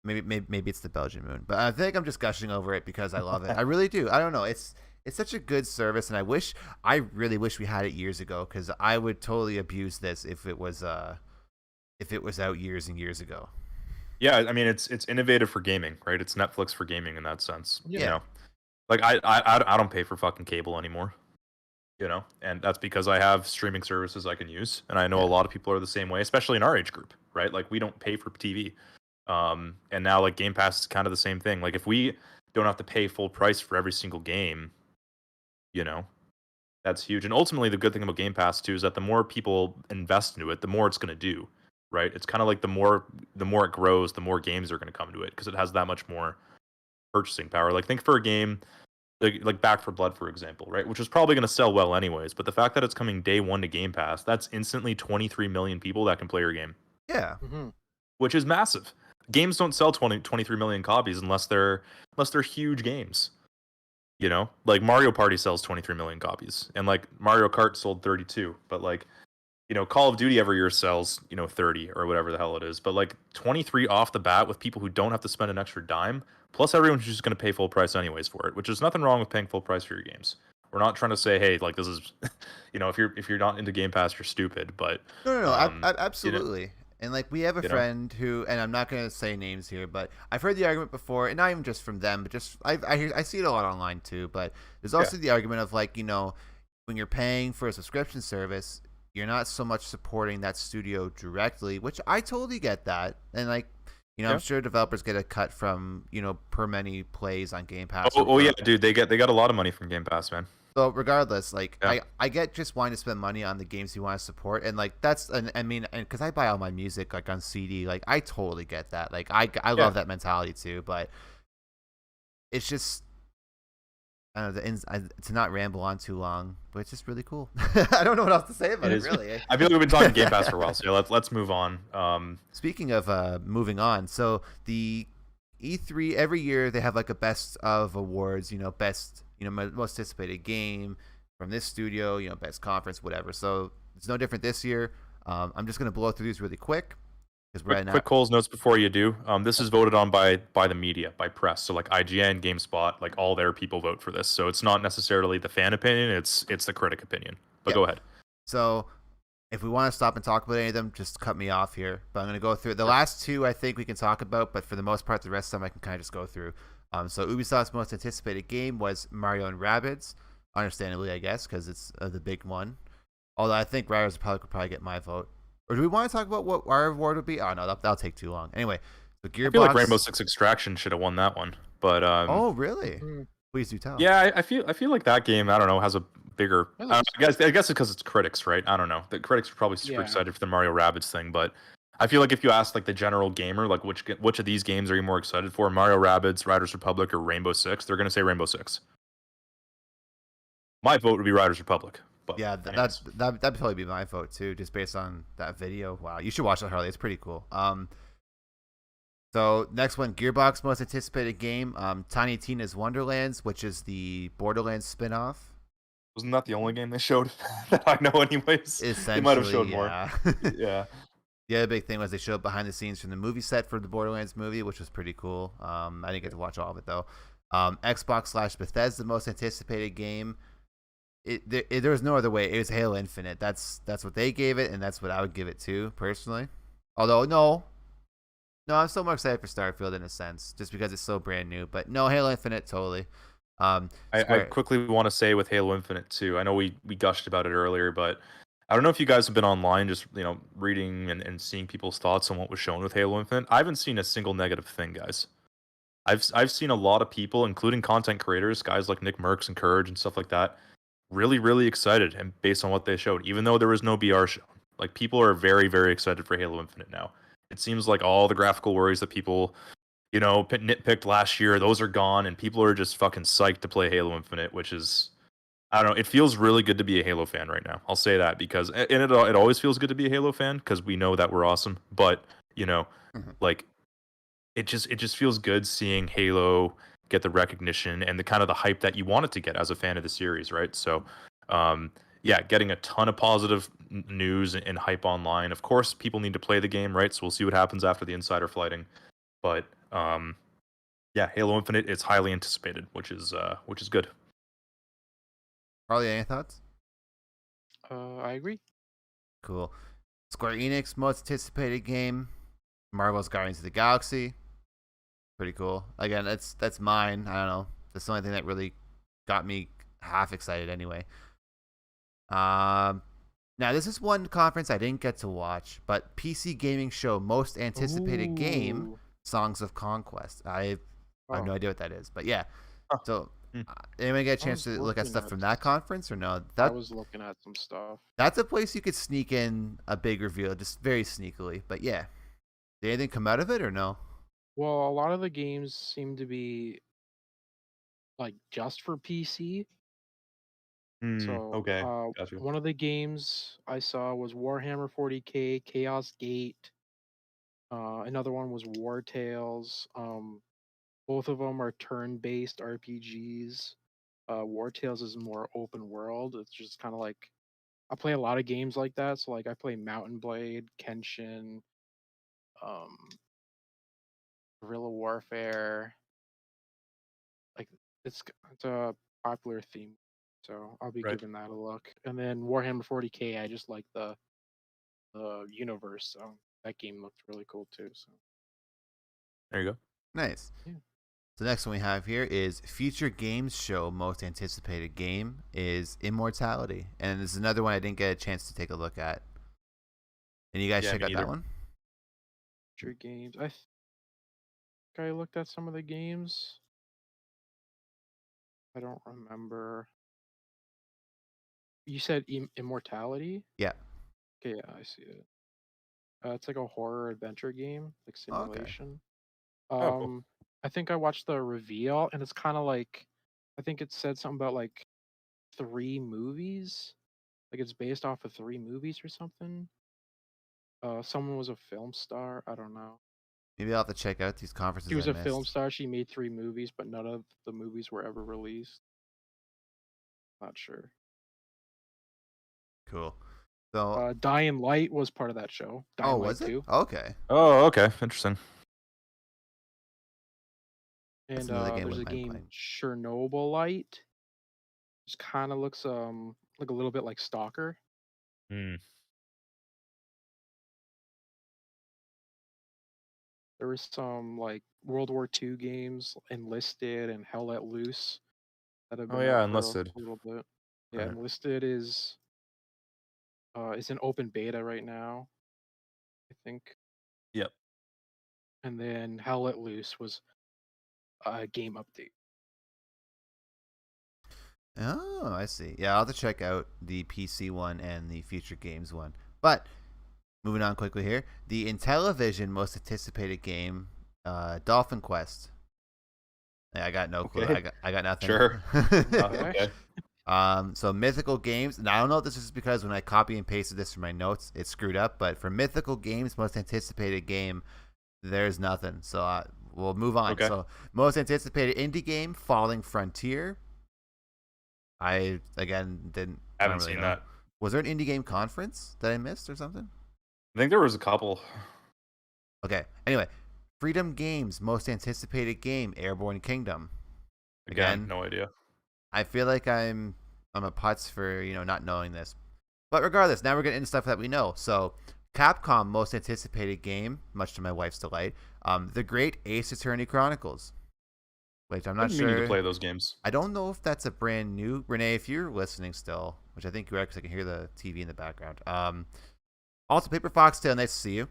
maybe it's the Belgian moon, but I think I'm just gushing over it because I love it. I really do. I don't know. It's such a good service, and I really wish we had it years ago because I would totally abuse this if it was out years and years ago. Yeah, I mean it's innovative for gaming, right? It's Netflix for gaming in that sense. Yeah. Like I don't pay for fucking cable anymore. And that's because I have streaming services I can use, and I know a lot of people are the same way, especially in our age group, right? Like we don't pay for TV, and now like Game Pass is kind of the same thing. Like if we don't have to pay full price for every single game, that's huge. And ultimately, the good thing about Game Pass too is that the more people invest into it, the more it's going to do, right? It's kind of like the more it grows, the more games are going to come to it because it has that much more purchasing power. Like think for a game like Back for Blood, for example, right? Which is probably going to sell well anyways. But the fact that it's coming day one to Game Pass, that's instantly 23 million people that can play your game, Yeah. Mm-hmm. which is massive. Games don't sell 23 million copies unless they're huge games. You know, like Mario Party sells 23 million copies, and like Mario Kart sold 32. But like, you know, Call of Duty every year sells, you know, 30 or whatever the hell it is. But like 23 off the bat with people who don't have to spend an extra dime, plus everyone's just going to pay full price anyways for it, which is nothing wrong with paying full price for your games. We're not trying to say, hey, like this is, you know, if you're not into Game Pass, you're stupid. But No, you know, absolutely. And like we have a you know, friend who, and I'm not gonna say names here, but I've heard the argument before, and not even just from them, but just I see it a lot online too. But there's yeah, also the argument of like, you know, when you're paying for a subscription service, you're not so much supporting that studio directly, which I totally get that. And like, you know, I'm yeah. sure developers get a cut from, you know, per many plays on Game Pass Oh yeah, dude, they got a lot of money from Game Pass, man. so regardless, like Yeah, I get just wanting to spend money on the games you want to support, and like that's and I mean, and because I buy all my music like on CD, like I totally get that. Like I yeah. love that mentality too, but it's just I don't know to not ramble on too long, but it's just really cool. I don't know what else to say about It it is. really. I feel like we've been talking Game Pass for a while, so yeah, let's move on. Speaking of moving on, so the E3 every year they have like a best of awards, you know, best, you know, most anticipated game from this studio, you know, best conference, whatever. So it's no different this year. I'm just gonna blow through these really quick because we're Quick, at now. quick Cole's notes before you do. This is voted on by the media, by press. So like IGN, GameSpot, like all their people vote for this. So it's not necessarily the fan opinion. It's the critic opinion. But Yep. go ahead. So if we want to stop and talk about any of them, just cut me off here. But I'm gonna go through the last two. I think we can talk about, but for the most part, the rest of them I can kind of just go through. So Ubisoft's most anticipated game was Mario and Rabbids, understandably, I guess, because it's the big one. Although I think Riders Republic would probably get my vote. Or do we want to talk about what our award would be? Oh no, that'll take too long. Anyway, so I feel like Gearbox. Rainbow Six Extraction should have won that one. But Oh really? Mm, Please do tell. yeah, I feel like that game, I don't know, has a bigger. that I looks- guess it's because it's critics, right? I don't know. The critics are probably super Yeah. excited for the Mario Rabbids thing, but I feel like if you ask like the general gamer, like which of these games are you more excited for, Mario Rabbids, Riders Republic, or Rainbow Six, they're gonna say Rainbow Six. My vote would be Riders Republic. But Yeah, anyways. that'd probably be my vote too, just based on that video. Wow, you should watch it, Harley. It's pretty cool. So next one, Gearbox most anticipated game, Tiny Tina's Wonderlands, which is the Borderlands spin-off. Wasn't that the only game they showed that I know anyways? They might have showed more. Yeah. Yeah. The other big thing was they showed behind the scenes from the movie set for the Borderlands movie, which was pretty cool. I didn't get to watch all of it though. Xbox / Bethesda most anticipated game. There was no other way. It was Halo Infinite. That's what they gave it, and that's what I would give it to personally. Although no, I'm still more excited for Starfield in a sense, just because it's so brand new. But no, Halo Infinite totally. I quickly want to say with Halo Infinite too. I know we gushed about it earlier, but I don't know if you guys have been online just, you know, reading and seeing people's thoughts on what was shown with Halo Infinite. I haven't seen a single negative thing, guys. I've seen a lot of people, including content creators, guys like Nick Merckx and Courage and stuff like that, really, really excited and based on what they showed, even though there was no BR shown. Like people are very, very excited for Halo Infinite now. It seems like all the graphical worries that people, you know, nitpicked last year, those are gone, and people are just fucking psyched to play Halo Infinite, which is, I don't know, it feels really good to be a Halo fan right now. I'll say that because, and it always feels good to be a Halo fan because we know that we're awesome. But you know, like it just feels good seeing Halo get the recognition and the kind of the hype that you want it to get as a fan of the series, right? So, yeah, getting a ton of positive news and hype online. Of course, people need to play the game, right? So we'll see what happens after the insider flighting. But yeah, Halo Infinite is highly anticipated, which is good. Harley, any thoughts? I agree. Cool. Square Enix most anticipated game, Marvel's Guardians of the Galaxy. Pretty cool. Again, that's mine. I don't know. That's the only thing that really got me half excited anyway. Now this is one conference I didn't get to watch, but PC Gaming Show most anticipated game, Ooh. Songs of Conquest. I have no Oh. idea what that is, but yeah. Huh. So, Hmm. anyone get a I chance was to look at looking stuff at from that conference or no? I That was looking at some stuff. that's a place you could sneak in a big reveal, just very sneakily. But yeah, did anything come out of it or no? Well, a lot of the games seem to be like just for PC. So, Okay, got you. one of the games I saw was Warhammer 40K, Chaos Gate. Another one was War Tales. Both of them are turn-based RPGs. War Tales is more open world. It's just kind of like I play a lot of games like that. So like I play Mountain Blade, Kenshin, um, Guerrilla Warfare. Like it's a popular theme, so I'll be Right. giving that a look. And then Warhammer 40K, I just like the universe. So that game looked really cool too. So There you go. Nice. yeah. The next one we have here is Future Games Show most anticipated game is Immortality. And this is another one I didn't get a chance to take a look at. And you guys Yeah, check me out neither. that one? Future games. I think I looked at some of the games. I don't remember. You said Immortality? Yeah. Okay, yeah, I see it. It's like a horror adventure game, like Oh, okay. simulation. Oh, cool. I think I watched the reveal, and it's kind of like, I think it said something about like 3 movies. Like it's based off of 3 movies or something. Someone was a film star. I don't know. Maybe I'll have to check out these conferences She was I a film missed. star. She made 3 movies, but none of the movies were ever released. Not sure. Cool. So, Dying Light was part of that show. Dying oh, Light was it? 2. Okay. Oh, okay. Interesting. That's And another game there's a with mind game playing. Chernobyl Light. Just kind of looks like a little bit like Stalker. Hmm. There was some like World War II games, Enlisted and Hell Let Loose, that have Oh been out yeah, for Enlisted. a little bit. Yeah, Alright. Enlisted is it's in open beta right now, I think. Yep. And then Hell Let Loose was a game update. Oh, I see. Yeah, I'll have to check out the PC one and the Future Games one. But moving on quickly here, the Intellivision most anticipated game, Dolphin Quest. Yeah, I got no clue. Okay. I got nothing. Sure. Okay. Okay. So Mythical Games, and I don't know if this is because when I copy and pasted this from my notes, it screwed up. But for Mythical Games most anticipated game, there's nothing. So we'll move on. Okay. So most anticipated indie game, Falling Frontier. I again didn't. I don't Haven't really seen know. that. Was there an indie game conference that I missed or something? I think there was a couple. Okay. Anyway, Freedom Games most anticipated game, Airborne Kingdom. Again, no idea. I feel like I'm a putz for not knowing this, but regardless, now we're getting into stuff that we know. So, Capcom most anticipated game, much to my wife's delight, The Great Ace Attorney Chronicles. Which I'm not I've been meaning sure. to play those games. I don't know if that's a brand new. Renee, if you're listening still, which I think you are because I can hear the TV in the background. Also, Paper Fox Tale, nice to see you.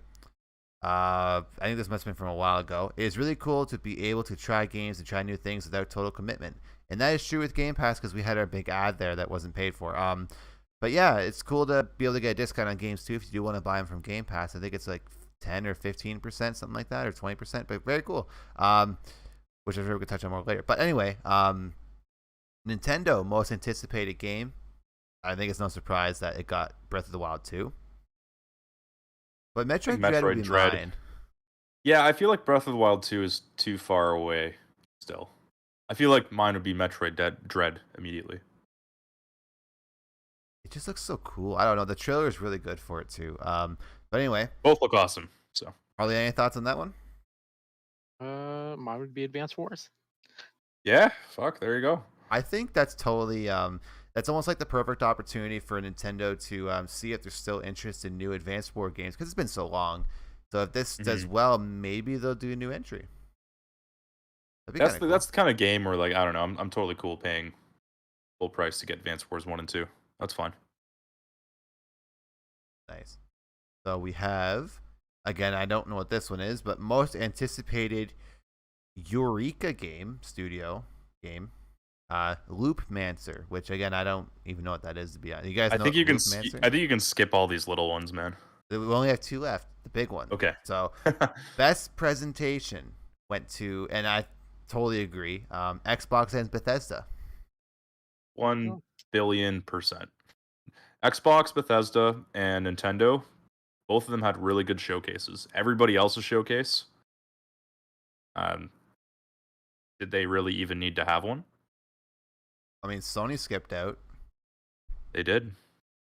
I think this must have been from a while ago. It is really cool to be able to try games and try new things without total commitment. And that is true with Game Pass because we had our big ad there that wasn't paid for. But yeah, it's cool to be able to get a discount on games too if you do want to buy them from Game Pass. I think it's like 10 or 15%, something like that, or 20%, but very cool. Which I'm sure we could touch on more later. But anyway, Nintendo most anticipated game. I think it's no surprise that it got Breath of the Wild 2. But Metroid Dread would be Dread. mine. Yeah, I feel like Breath of the Wild 2 is too far away still. I feel like mine would be Metroid Dread immediately. It just looks so cool. I don't know. The trailer is really good for it too. But anyway, both look awesome. So, are there any thoughts on that one? Mine would be Advance Wars. yeah, fuck, there you go. I think that's totally that's almost like the perfect opportunity for Nintendo to see if there's still interest in new Advanced War games because it's been so long. So if this does well, maybe they'll do a new entry. That's the kind of game where, like, I don't know, I'm totally cool paying full price to get Advance Wars 1 and 2. That's fine. Nice. So we have, again, I don't know what this one is, but most anticipated Eureka studio game, Loop Mancer, which again I don't even know what that is to be honest. You guys know? I think you can. Mancer? I think you can skip all these little ones, man. We only have 2 left. The big one. Okay. So best presentation went to, and I totally agree. Xbox and Bethesda. 1 billion%. Xbox, Bethesda, and Nintendo, both of them had really good showcases. Everybody else's showcase, did they really even need to have one? I mean, Sony skipped out. They did.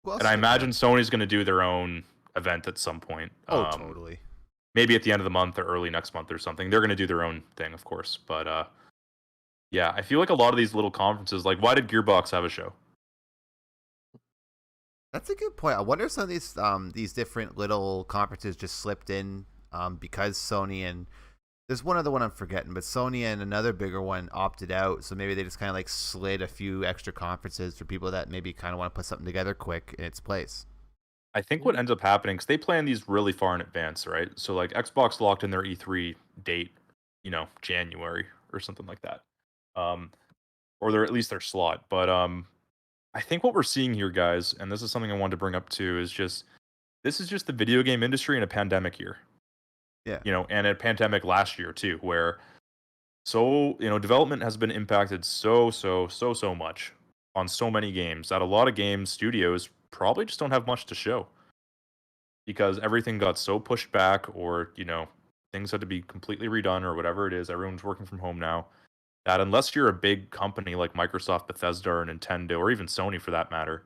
Who else And I skipped out? imagine Sony's going to do their own event at some point. Oh, totally. Maybe at the end of the month or early next month or something. They're going to do their own thing, of course. But yeah, I feel like a lot of these little conferences, like why did Gearbox have a show? That's a good point. I wonder if some of these different little conferences just slipped in because Sony and there's one other one I'm forgetting, but Sony and another bigger one opted out. So maybe they just kind of like slid a few extra conferences for people that maybe kind of want to put something together quick in its place. I think what ends up happening, because they plan these really far in advance, right? So like Xbox locked in their E3 date, January or something like that. Or they're at least their slot. But I think what we're seeing here, guys, and this is something I wanted to bring up too, is this is just the video game industry in a pandemic year. Yeah. And a pandemic last year too, where development has been impacted so much on so many games that a lot of game studios probably just don't have much to show because everything got so pushed back or, things had to be completely redone or whatever it is. Everyone's working from home now. That unless you're a big company like Microsoft, Bethesda, or Nintendo, or even Sony for that matter,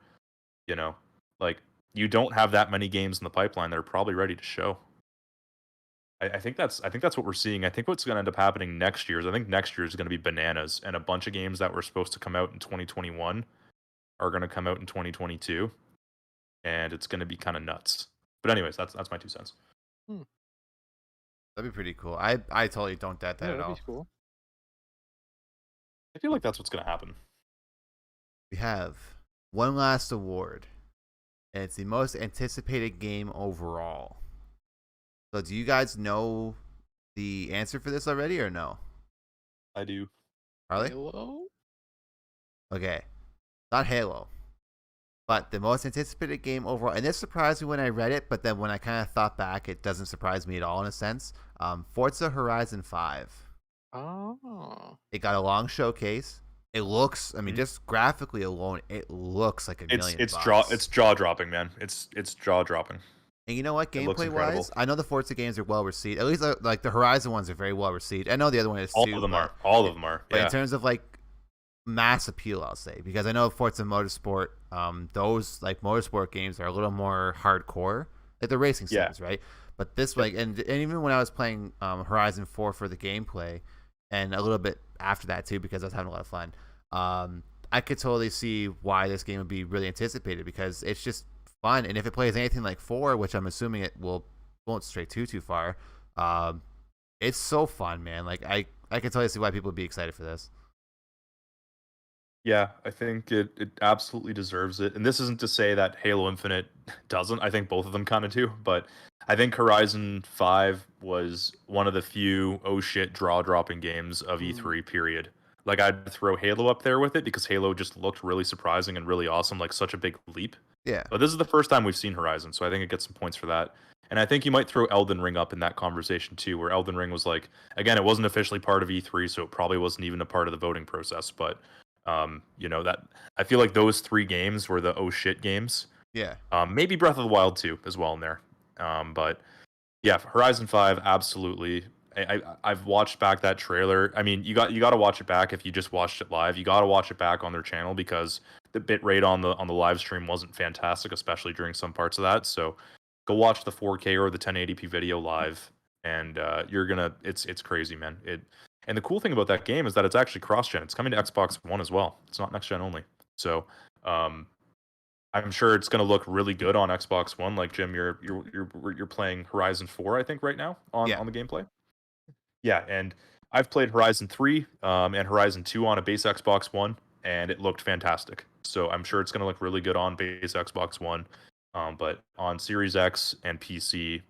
like you don't have that many games in the pipeline that are probably ready to show. I think that's what we're seeing. I think what's going to end up happening next year is I think next year is going to be bananas, and a bunch of games that were supposed to come out in 2021 are going to come out in 2022, and it's going to be kind of nuts. But anyways, that's my 2 cents. That'd be pretty cool. I totally don't doubt that Yeah, at that'd all. be cool. I feel like that's what's going to happen. We have one last award, and it's the most anticipated game overall. So, do you guys know the answer for this already, or no? I do. Harley? Halo? Okay, not Halo, but the most anticipated game overall. And this surprised me when I read it, but then when I kind of thought back, it doesn't surprise me at all in a sense. Forza Horizon 5. Oh. It got a long showcase. It looks, I mean, just graphically alone, it looks like $1 million. It's jaw dropping, man. It's jaw dropping. And you know what, It looks gameplay incredible. wise, I know the Forza games are well received. At least like the Horizon ones are very well received. I know the other one is All too. of them but- are. All of them are. But Yeah. in terms of like mass appeal, I'll say, because I know Forza Motorsport, those like motorsport games are a little more hardcore, like the racing Yeah. sims, right? But this like, and even when I was playing Horizon 4 for the gameplay, and a little bit after that too, because I was having a lot of fun, I could totally see why this game would be really anticipated because it's just fun. And if it plays anything like 4, which I'm assuming it won't stray too far, it's so fun, man. Like I can totally see why people would be excited for this. Yeah, I think it absolutely deserves it. And this isn't to say that Halo Infinite doesn't. I think both of them kind of do. But I think Horizon 5 was one of the few oh shit draw-dropping games of E3, period. Like, I'd throw Halo up there with it because Halo just looked really surprising and really awesome, like such a big leap. Yeah. But this is the first time we've seen Horizon, so I think it gets some points for that. And I think you might throw Elden Ring up in that conversation too, where Elden Ring was like, again, it wasn't officially part of E3, so it probably wasn't even a part of the voting process. But that I feel like those 3 games were the oh shit games. Yeah. Maybe Breath of the Wild too, as well in there. But yeah, Horizon 5, absolutely. I've watched back that trailer. I mean, you got to watch it back if you just watched it live. You got to watch it back on their channel because the bit rate on the live stream wasn't fantastic, especially during some parts of that. So go watch the 4K or the 1080p video live, and it's crazy, man. And the cool thing about that game is that it's actually cross-gen. It's coming to Xbox One as well. It's not next-gen only. So I'm sure it's going to look really good on Xbox One. Like Jim, you're playing Horizon 4, I think, right now on the gameplay. Yeah, and I've played Horizon 3 and Horizon 2 on a base Xbox One, and it looked fantastic. So I'm sure it's going to look really good on base Xbox One. But on Series X and PC,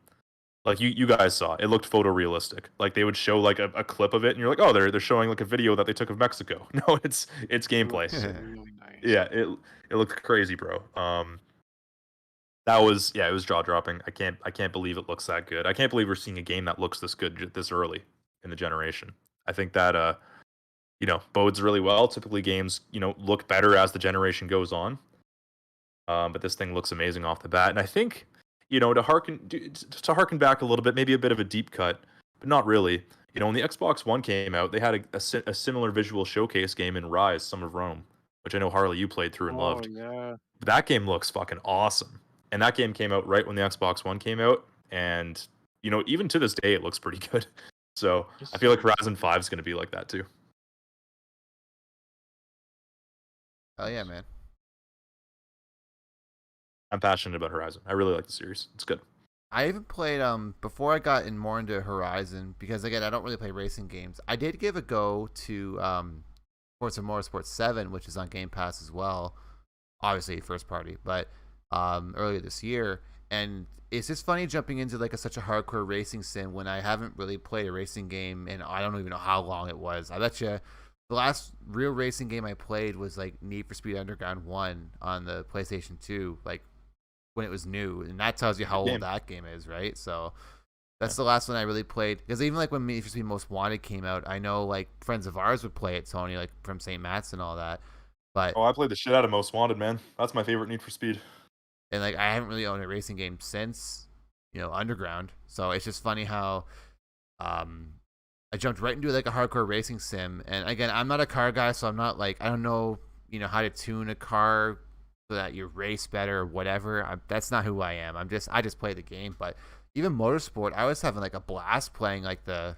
like you guys saw, it looked photorealistic. Like they would show like a clip of it, and you're like, oh, they're showing like a video that they took of Mexico. No, it's gameplay. It looks really nice. Yeah, it looked crazy, bro. It was jaw dropping. I can't believe it looks that good. I can't believe we're seeing a game that looks this good this early in the generation. I think that bodes really well. Typically games, look better as the generation goes on. But this thing looks amazing off the bat. And I think, to harken back a little bit, maybe a bit of a deep cut, but not really. When the Xbox One came out, they had a similar visual showcase game in Rise, Son of Rome. which I know Harley you played through and Oh loved. yeah. That game looks fucking awesome. And that game came out right when the Xbox One came out. And, even to this day, it looks pretty good. So I feel like Horizon 5 is going to be like that too. Oh yeah, man. I'm passionate about Horizon. I really like the series. It's good. I even played before I got more into Horizon, because again I don't really play racing games. I did give a go to Forza Motorsport 7, which is on Game Pass as well. Obviously first party, but earlier this year, and it's just funny jumping into like such a hardcore racing sim when I haven't really played a racing game and I don't even know how long it was. I bet you the last real racing game I played was like Need for Speed Underground 1 on the PlayStation 2, like when it was new, and that tells you how old that game is, right? So that's the last one I really played, because even like when Need for Speed Most Wanted came out, I know like friends of ours would play it, Tony, like from St. Matt's and all that. But I played the shit out of Most Wanted, man. That's my favorite Need for Speed. And like I haven't really owned a racing game since Underground, so it's just funny how I jumped right into like a hardcore racing sim. And again, I'm not a car guy, so I'm not like, I don't know how to tune a car so that you race better or whatever. That's not who I am. I just play the game. But even motorsport, I was having like a blast playing like the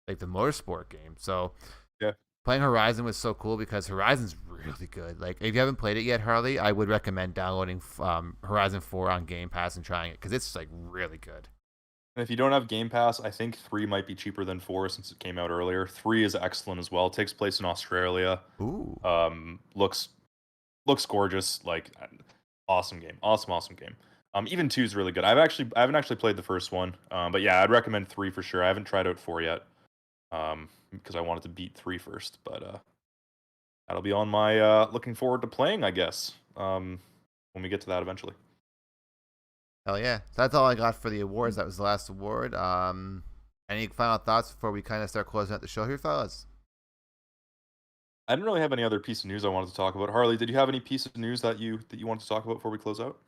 motorsport game. So yeah, playing Horizon was so cool because Horizon's really good. Like if you haven't played it yet, Harley, I would recommend downloading Horizon 4 on Game Pass and trying it, because it's like really good. And if you don't have Game Pass, I think 3 might be cheaper than 4 since it came out earlier. 3 is excellent as well. It takes place in Australia. Ooh. Looks gorgeous. Like awesome game. Awesome game. Even 2 is really good. I haven't actually played the first one. But yeah, I'd recommend 3 for sure. I haven't tried out 4 yet. Because I wanted to beat 3 first, but that'll be on my looking forward to playing, I guess. When we get to that eventually. Hell yeah. So that's all I got for the awards. That was the last award. Any final thoughts before we kind of start closing out the show here, fellas? I didn't really have any other piece of news I wanted to talk about. Harley, did you have any piece of news that you wanted to talk about before we close out?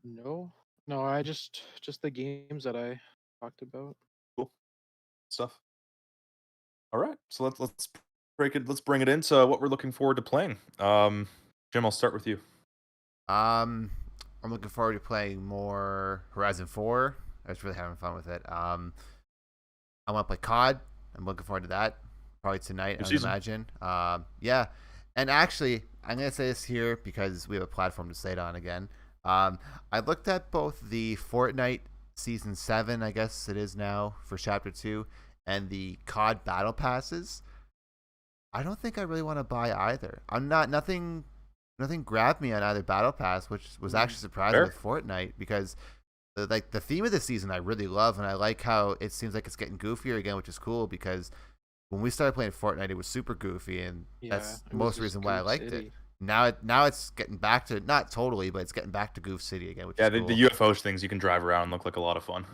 No, I just the games that I talked about. Cool stuff. All right, so let's break it. Let's bring it into what we're looking forward to playing. Jim, I'll start with you. I'm looking forward to playing more Horizon 4. I was really having fun with it. I want to play COD. I'm looking forward to that. Probably tonight, I would imagine. Yeah. And actually, I'm going to say this here because we have a platform to say it on again. I looked at both the Fortnite Season 7, I guess it is now, for Chapter 2, and the COD Battle Passes. I don't think I really want to buy either. Nothing grabbed me on either Battle Pass, which was actually surprising with Fortnite, because the theme of the season I really love, and I like how it seems like it's getting goofier again, which is cool, because when we started playing Fortnite, it was super goofy, and that's most reason why I liked it. Now it's getting back to, not totally, but it's getting back to Goof City again, which is cool. The UFO things you can drive around look like a lot of fun.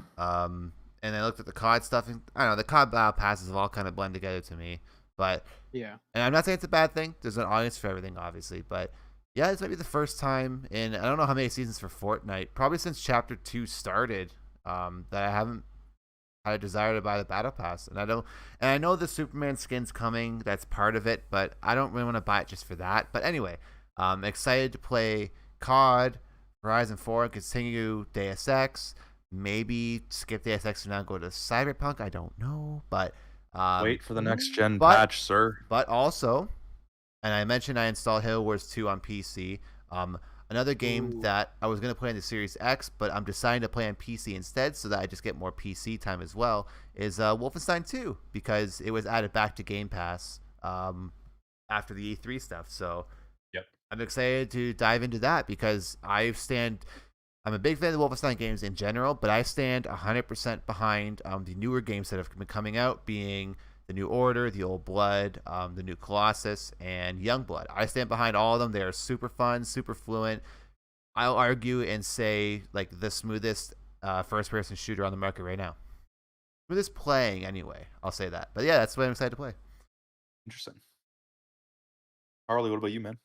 And I looked at the COD stuff, and I don't know, the COD Battle Passes have all kind of blend together to me. But yeah, and I'm not saying it's a bad thing. There's an audience for everything, obviously, but yeah, this might be the first time in, I don't know how many seasons for Fortnite, probably since Chapter 2 started, that I haven't had a desire to buy the Battle Pass. And I know the Superman skin's coming, that's part of it, but I don't really want to buy it just for that. But anyway, I'm excited to play COD, Horizon 4, and continue Deus Ex. Maybe skip Deus Ex and now go to Cyberpunk, I don't know, but wait for the next gen patch, sir. But also, and I mentioned I installed Halo Wars 2 on PC. Another game that I was going to play on the Series X, but I'm deciding to play on PC instead so that I just get more PC time as well, is Wolfenstein 2, because it was added back to Game Pass after the E3 stuff. So yep, I'm excited to dive into that, because I'm a big fan of the Wolfenstein games in general, but I stand 100% behind the newer games that have been coming out, being the New Order, the Old Blood, the new Colossus, and Youngblood. I stand behind all of them. They are super fun, super fluent. I'll argue and say like the smoothest first-person shooter on the market right now. Smoothest playing, anyway. I'll say that. But yeah, that's what I'm excited to play. Interesting. Harley, what about you, man?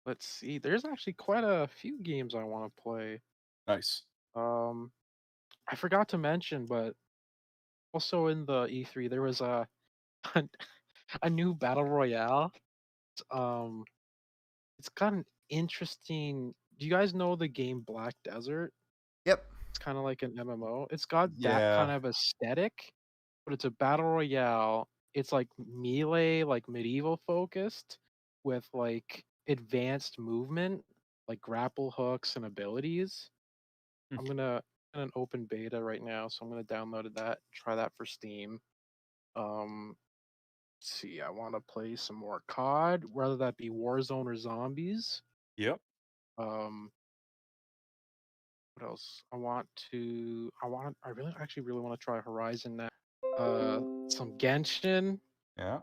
Let's see. There's actually quite a few games I want to play. Nice. I forgot to mention, but also in the E3 there was a new battle royale um, it's got an interesting. Do you guys know the game Black Desert? Yep. It's kind of like an MMO. It's got that Yeah. kind of aesthetic, but it's a battle royale. It's like melee, like medieval focused, with like advanced movement, like grapple hooks and abilities. Hmm. I'm gonna in an open beta right now, so I'm gonna download that, try that for Steam. Let's see, I want to play some more COD, whether that be Warzone or Zombies. Yep. Um, what else? I really actually really want to try Horizon now. Some Genshin. Yeah.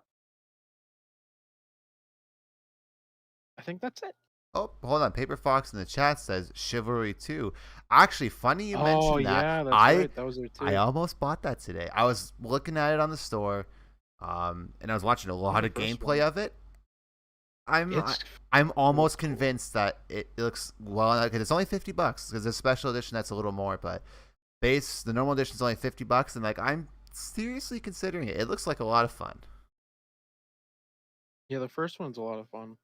I think that's it. Oh, hold on. Paper Fox in the chat says Chivalry 2. Actually, funny you Oh mentioned that. yeah, that's I right. That was there I too. almost bought that today. I was looking at it on the store, and I was watching a lot the of first gameplay one. of it. I'm It's I'm almost cool. convinced that it looks well because it's only $50 because the special edition that's a little more, but the normal edition is only $50, and like I'm seriously considering it. It looks like a lot of fun. Yeah, the first one's a lot of fun.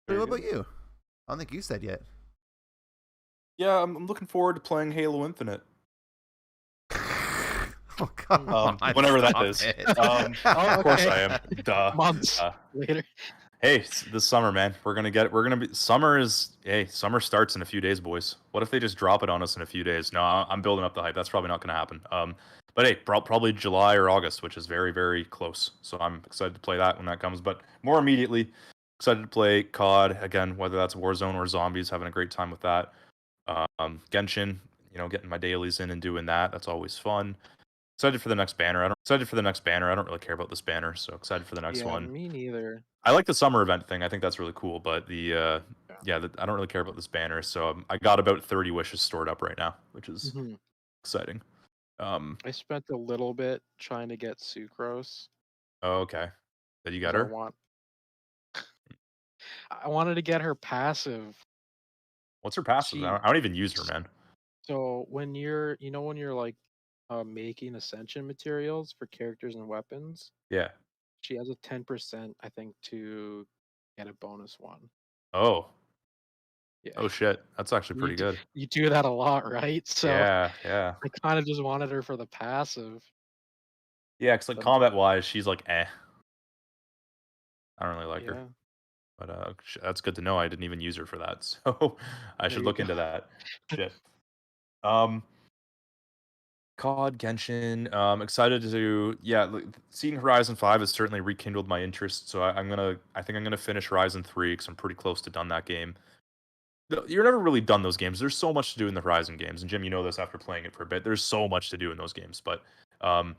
What Very about good. you? I don't think you said yet. Yeah, I'm looking forward to playing Halo Infinite. Oh, come on. Whenever that stop is. it. Oh, Oh, of course okay. I am. Duh. Months later. Hey, this summer, man. Summer starts in a few days, boys. What if they just drop it on us in a few days? No, I'm building up the hype. That's probably not going to happen. But hey, probably July or August, which is very, very close. So I'm excited to play that when that comes. But more immediately, excited to play COD again, whether that's Warzone or Zombies. Having a great time with that. Genshin, getting my dailies in and doing that. That's always fun. Excited for the next banner. I don't really care about this banner, so excited for the next Yeah, one. me neither. I like the summer event thing. I think that's really cool, but Yeah. I don't really care about this banner. So I got about 30 wishes stored up right now, which is Mhm. exciting. I spent a little bit trying to get Sucrose Oh, okay. Did you get because her? I wanted to get her passive. What's her passive? She I don't even use her, man. So when you're like making ascension materials for characters and weapons, Yeah. she has a 10%, I think, to get a bonus one. Oh. Yeah. Oh shit. That's actually You pretty do, good. you do that a lot, right? So Yeah, yeah. I kind of just wanted her for the passive. Yeah, because like But combat wise, she's like I don't really like her. yeah, But that's good to know. I didn't even use her for that, so I there should you look go. into that. Shit. Um, COD, Genshin. Excited to seeing Horizon 5 has certainly rekindled my interest. So I think I'm gonna finish Horizon 3 because I'm pretty close to done that game. You're never really done those games. There's so much to do in the Horizon games, and Jim, you know this after playing it for a bit. There's so much to do in those games, but um,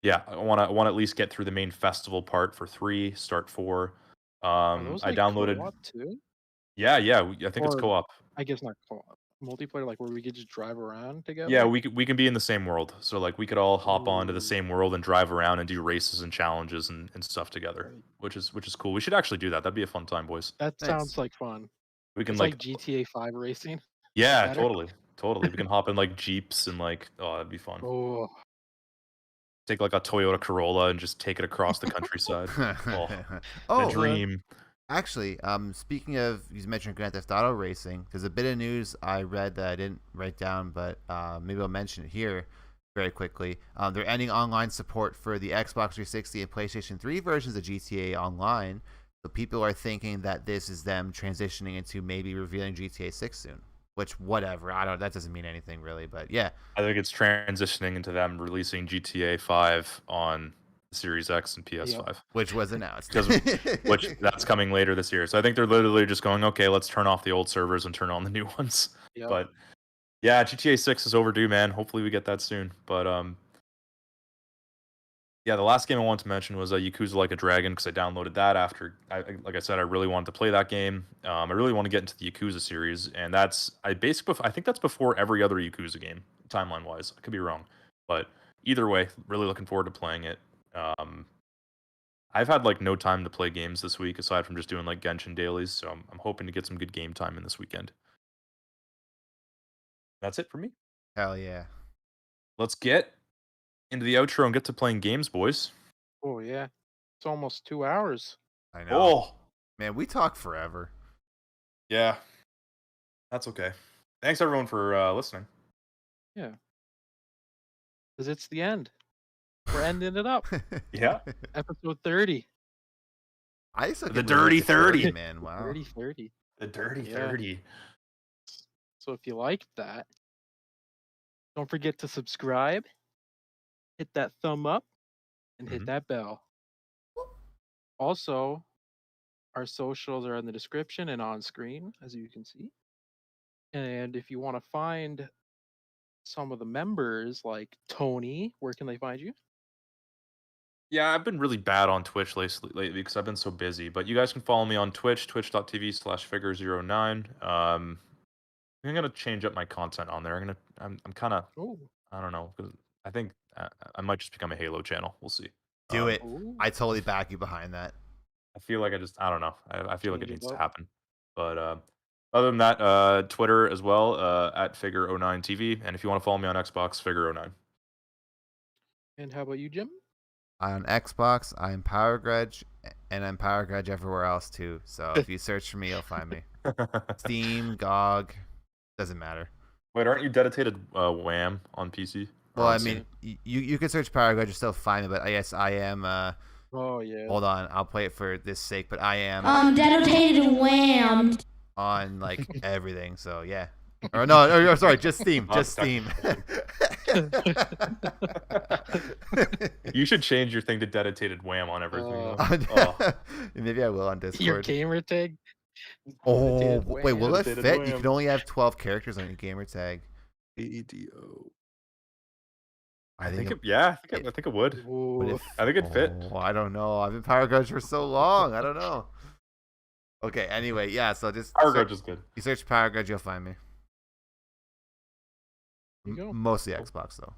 yeah, I want to at least get through the main festival part for 3, start 4. Are those I like downloaded. co-op too? Yeah, I think it's Or co-op. I guess not co-op. Multiplayer, like where we could just drive around Yeah, together? we can be in the same world. So like we could all hop onto the Ooh, same world and drive around and do races and challenges and stuff together, right. which is cool. We should actually do that. That'd be a fun time, boys. That Nice. sounds like fun. We can It's like like GTA 5 racing, but yeah, better. totally. We can hop in like Jeeps and like oh, that'd be fun. Oh, Take like a Toyota Corolla and just take it across the countryside. Oh, the Oh, dream. actually, speaking of, you mentioned Grand Theft Auto Racing. There's a bit of news I read that I didn't write down, but maybe I'll mention it here very quickly. They're ending online support for the Xbox 360 and PlayStation 3 versions of GTA Online. So people are thinking that this is them transitioning into maybe revealing GTA 6 soon. Which, whatever, that doesn't mean anything really, but yeah. I think it's transitioning into them releasing GTA 5 on Series X and yep. PS5. Which was announced. Which that's coming later this year. So I think they're literally just going, okay, let's turn off the old servers and turn on the new ones. Yep. But yeah, GTA 6 is overdue, man. Hopefully we get that soon. But yeah, the last game I wanted to mention was Yakuza Like a Dragon because I downloaded that after, like I said, I really wanted to play that game. I really want to get into the Yakuza series, and I think that's before every other Yakuza game, timeline wise. I could be wrong, but either way, really looking forward to playing it. I've had like no time to play games this week aside from just doing like Genshin dailies, so I'm hoping to get some good game time in this weekend. That's it for me. Hell yeah. Let's get into the outro and get to playing games, boys. Oh yeah, it's almost 2 hours. I know. Oh, Man, we talk forever. yeah. That's okay. Thanks everyone for listening. Yeah, because it's the end. We're ending it up. Yeah. Episode 30. I still The can't believe Dirty it's 30, 30. man. Wow. 30. The Dirty Yeah. 30. So if you liked that, don't forget to subscribe, hit that thumb up, and hit Mhm. that bell. Also, our socials are in the description and on screen, as you can see. And if you want to find some of the members, like Tony, where can they find you? Yeah, I've been really bad on Twitch lately because I've been so busy. But you guys can follow me on Twitch, twitch.tv/figure09. I'm gonna change up my content on there. I'm kind of, Oh, I don't know, 'cause I think I might just become a Halo channel. We'll see. Do it. ooh, I totally back you behind that. I feel like I don't know. I feel like it Change it needs to up. happen. But other than that, Twitter as well, at Figure09TV. And if you want to follow me on Xbox, Figure09. And how about you, Jim? On Xbox, I'm Power Grudge, and I'm Power Grudge everywhere else too. So if you search for me, you'll find me. Steam, GOG, doesn't matter. Wait, aren't you dedicated Wham on PC? Or Well, on I Steam? mean, you can search Power Grudge, you'll still find me. But I guess I am. Oh yeah. Hold on, I'll play it for this sake. But I am Dedicated Wham. on like everything. So yeah. Or no, sorry, just Steam, Not just Steam. You should change your thing to dedicated Wham on everything. though. Oh. Maybe I will on Your Discord. gamer tag? Oh, Dedicated wait, will Wham. that Dedicated fit? You Wham. can only have 12 characters on your gamer tag. ADO. I think it, I think it would. would Ooh. it I think it'd fit. Oh, I don't know. I've been Power Grudge for so long. I don't know. Okay, anyway, yeah, so just Power Grudge is good. you search Power Grudge, you'll find me. There you go. Mostly Cool. Xbox, though.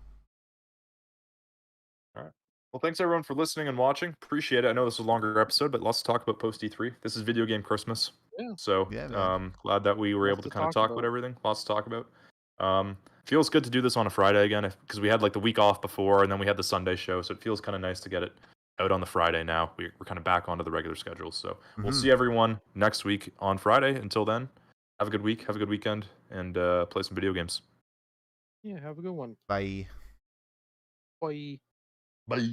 Well, thanks everyone for listening and watching. Appreciate it. I know this was a longer episode, but let's talk about post E3. This is video game Christmas. Yeah. So Yeah, man. glad that we were Lots able to to kind of talk talk about about. everything. Lots to talk about. Feels good to do this on a Friday again because we had like the week off before and then we had the Sunday show. So it feels kind of nice to get it out on the Friday now. We're kind of back onto the regular schedule. So we'll see everyone next week on Friday. Until then, have a good week, have a good weekend, and play some video games. Yeah, have a good one. Bye. Bye. Bye.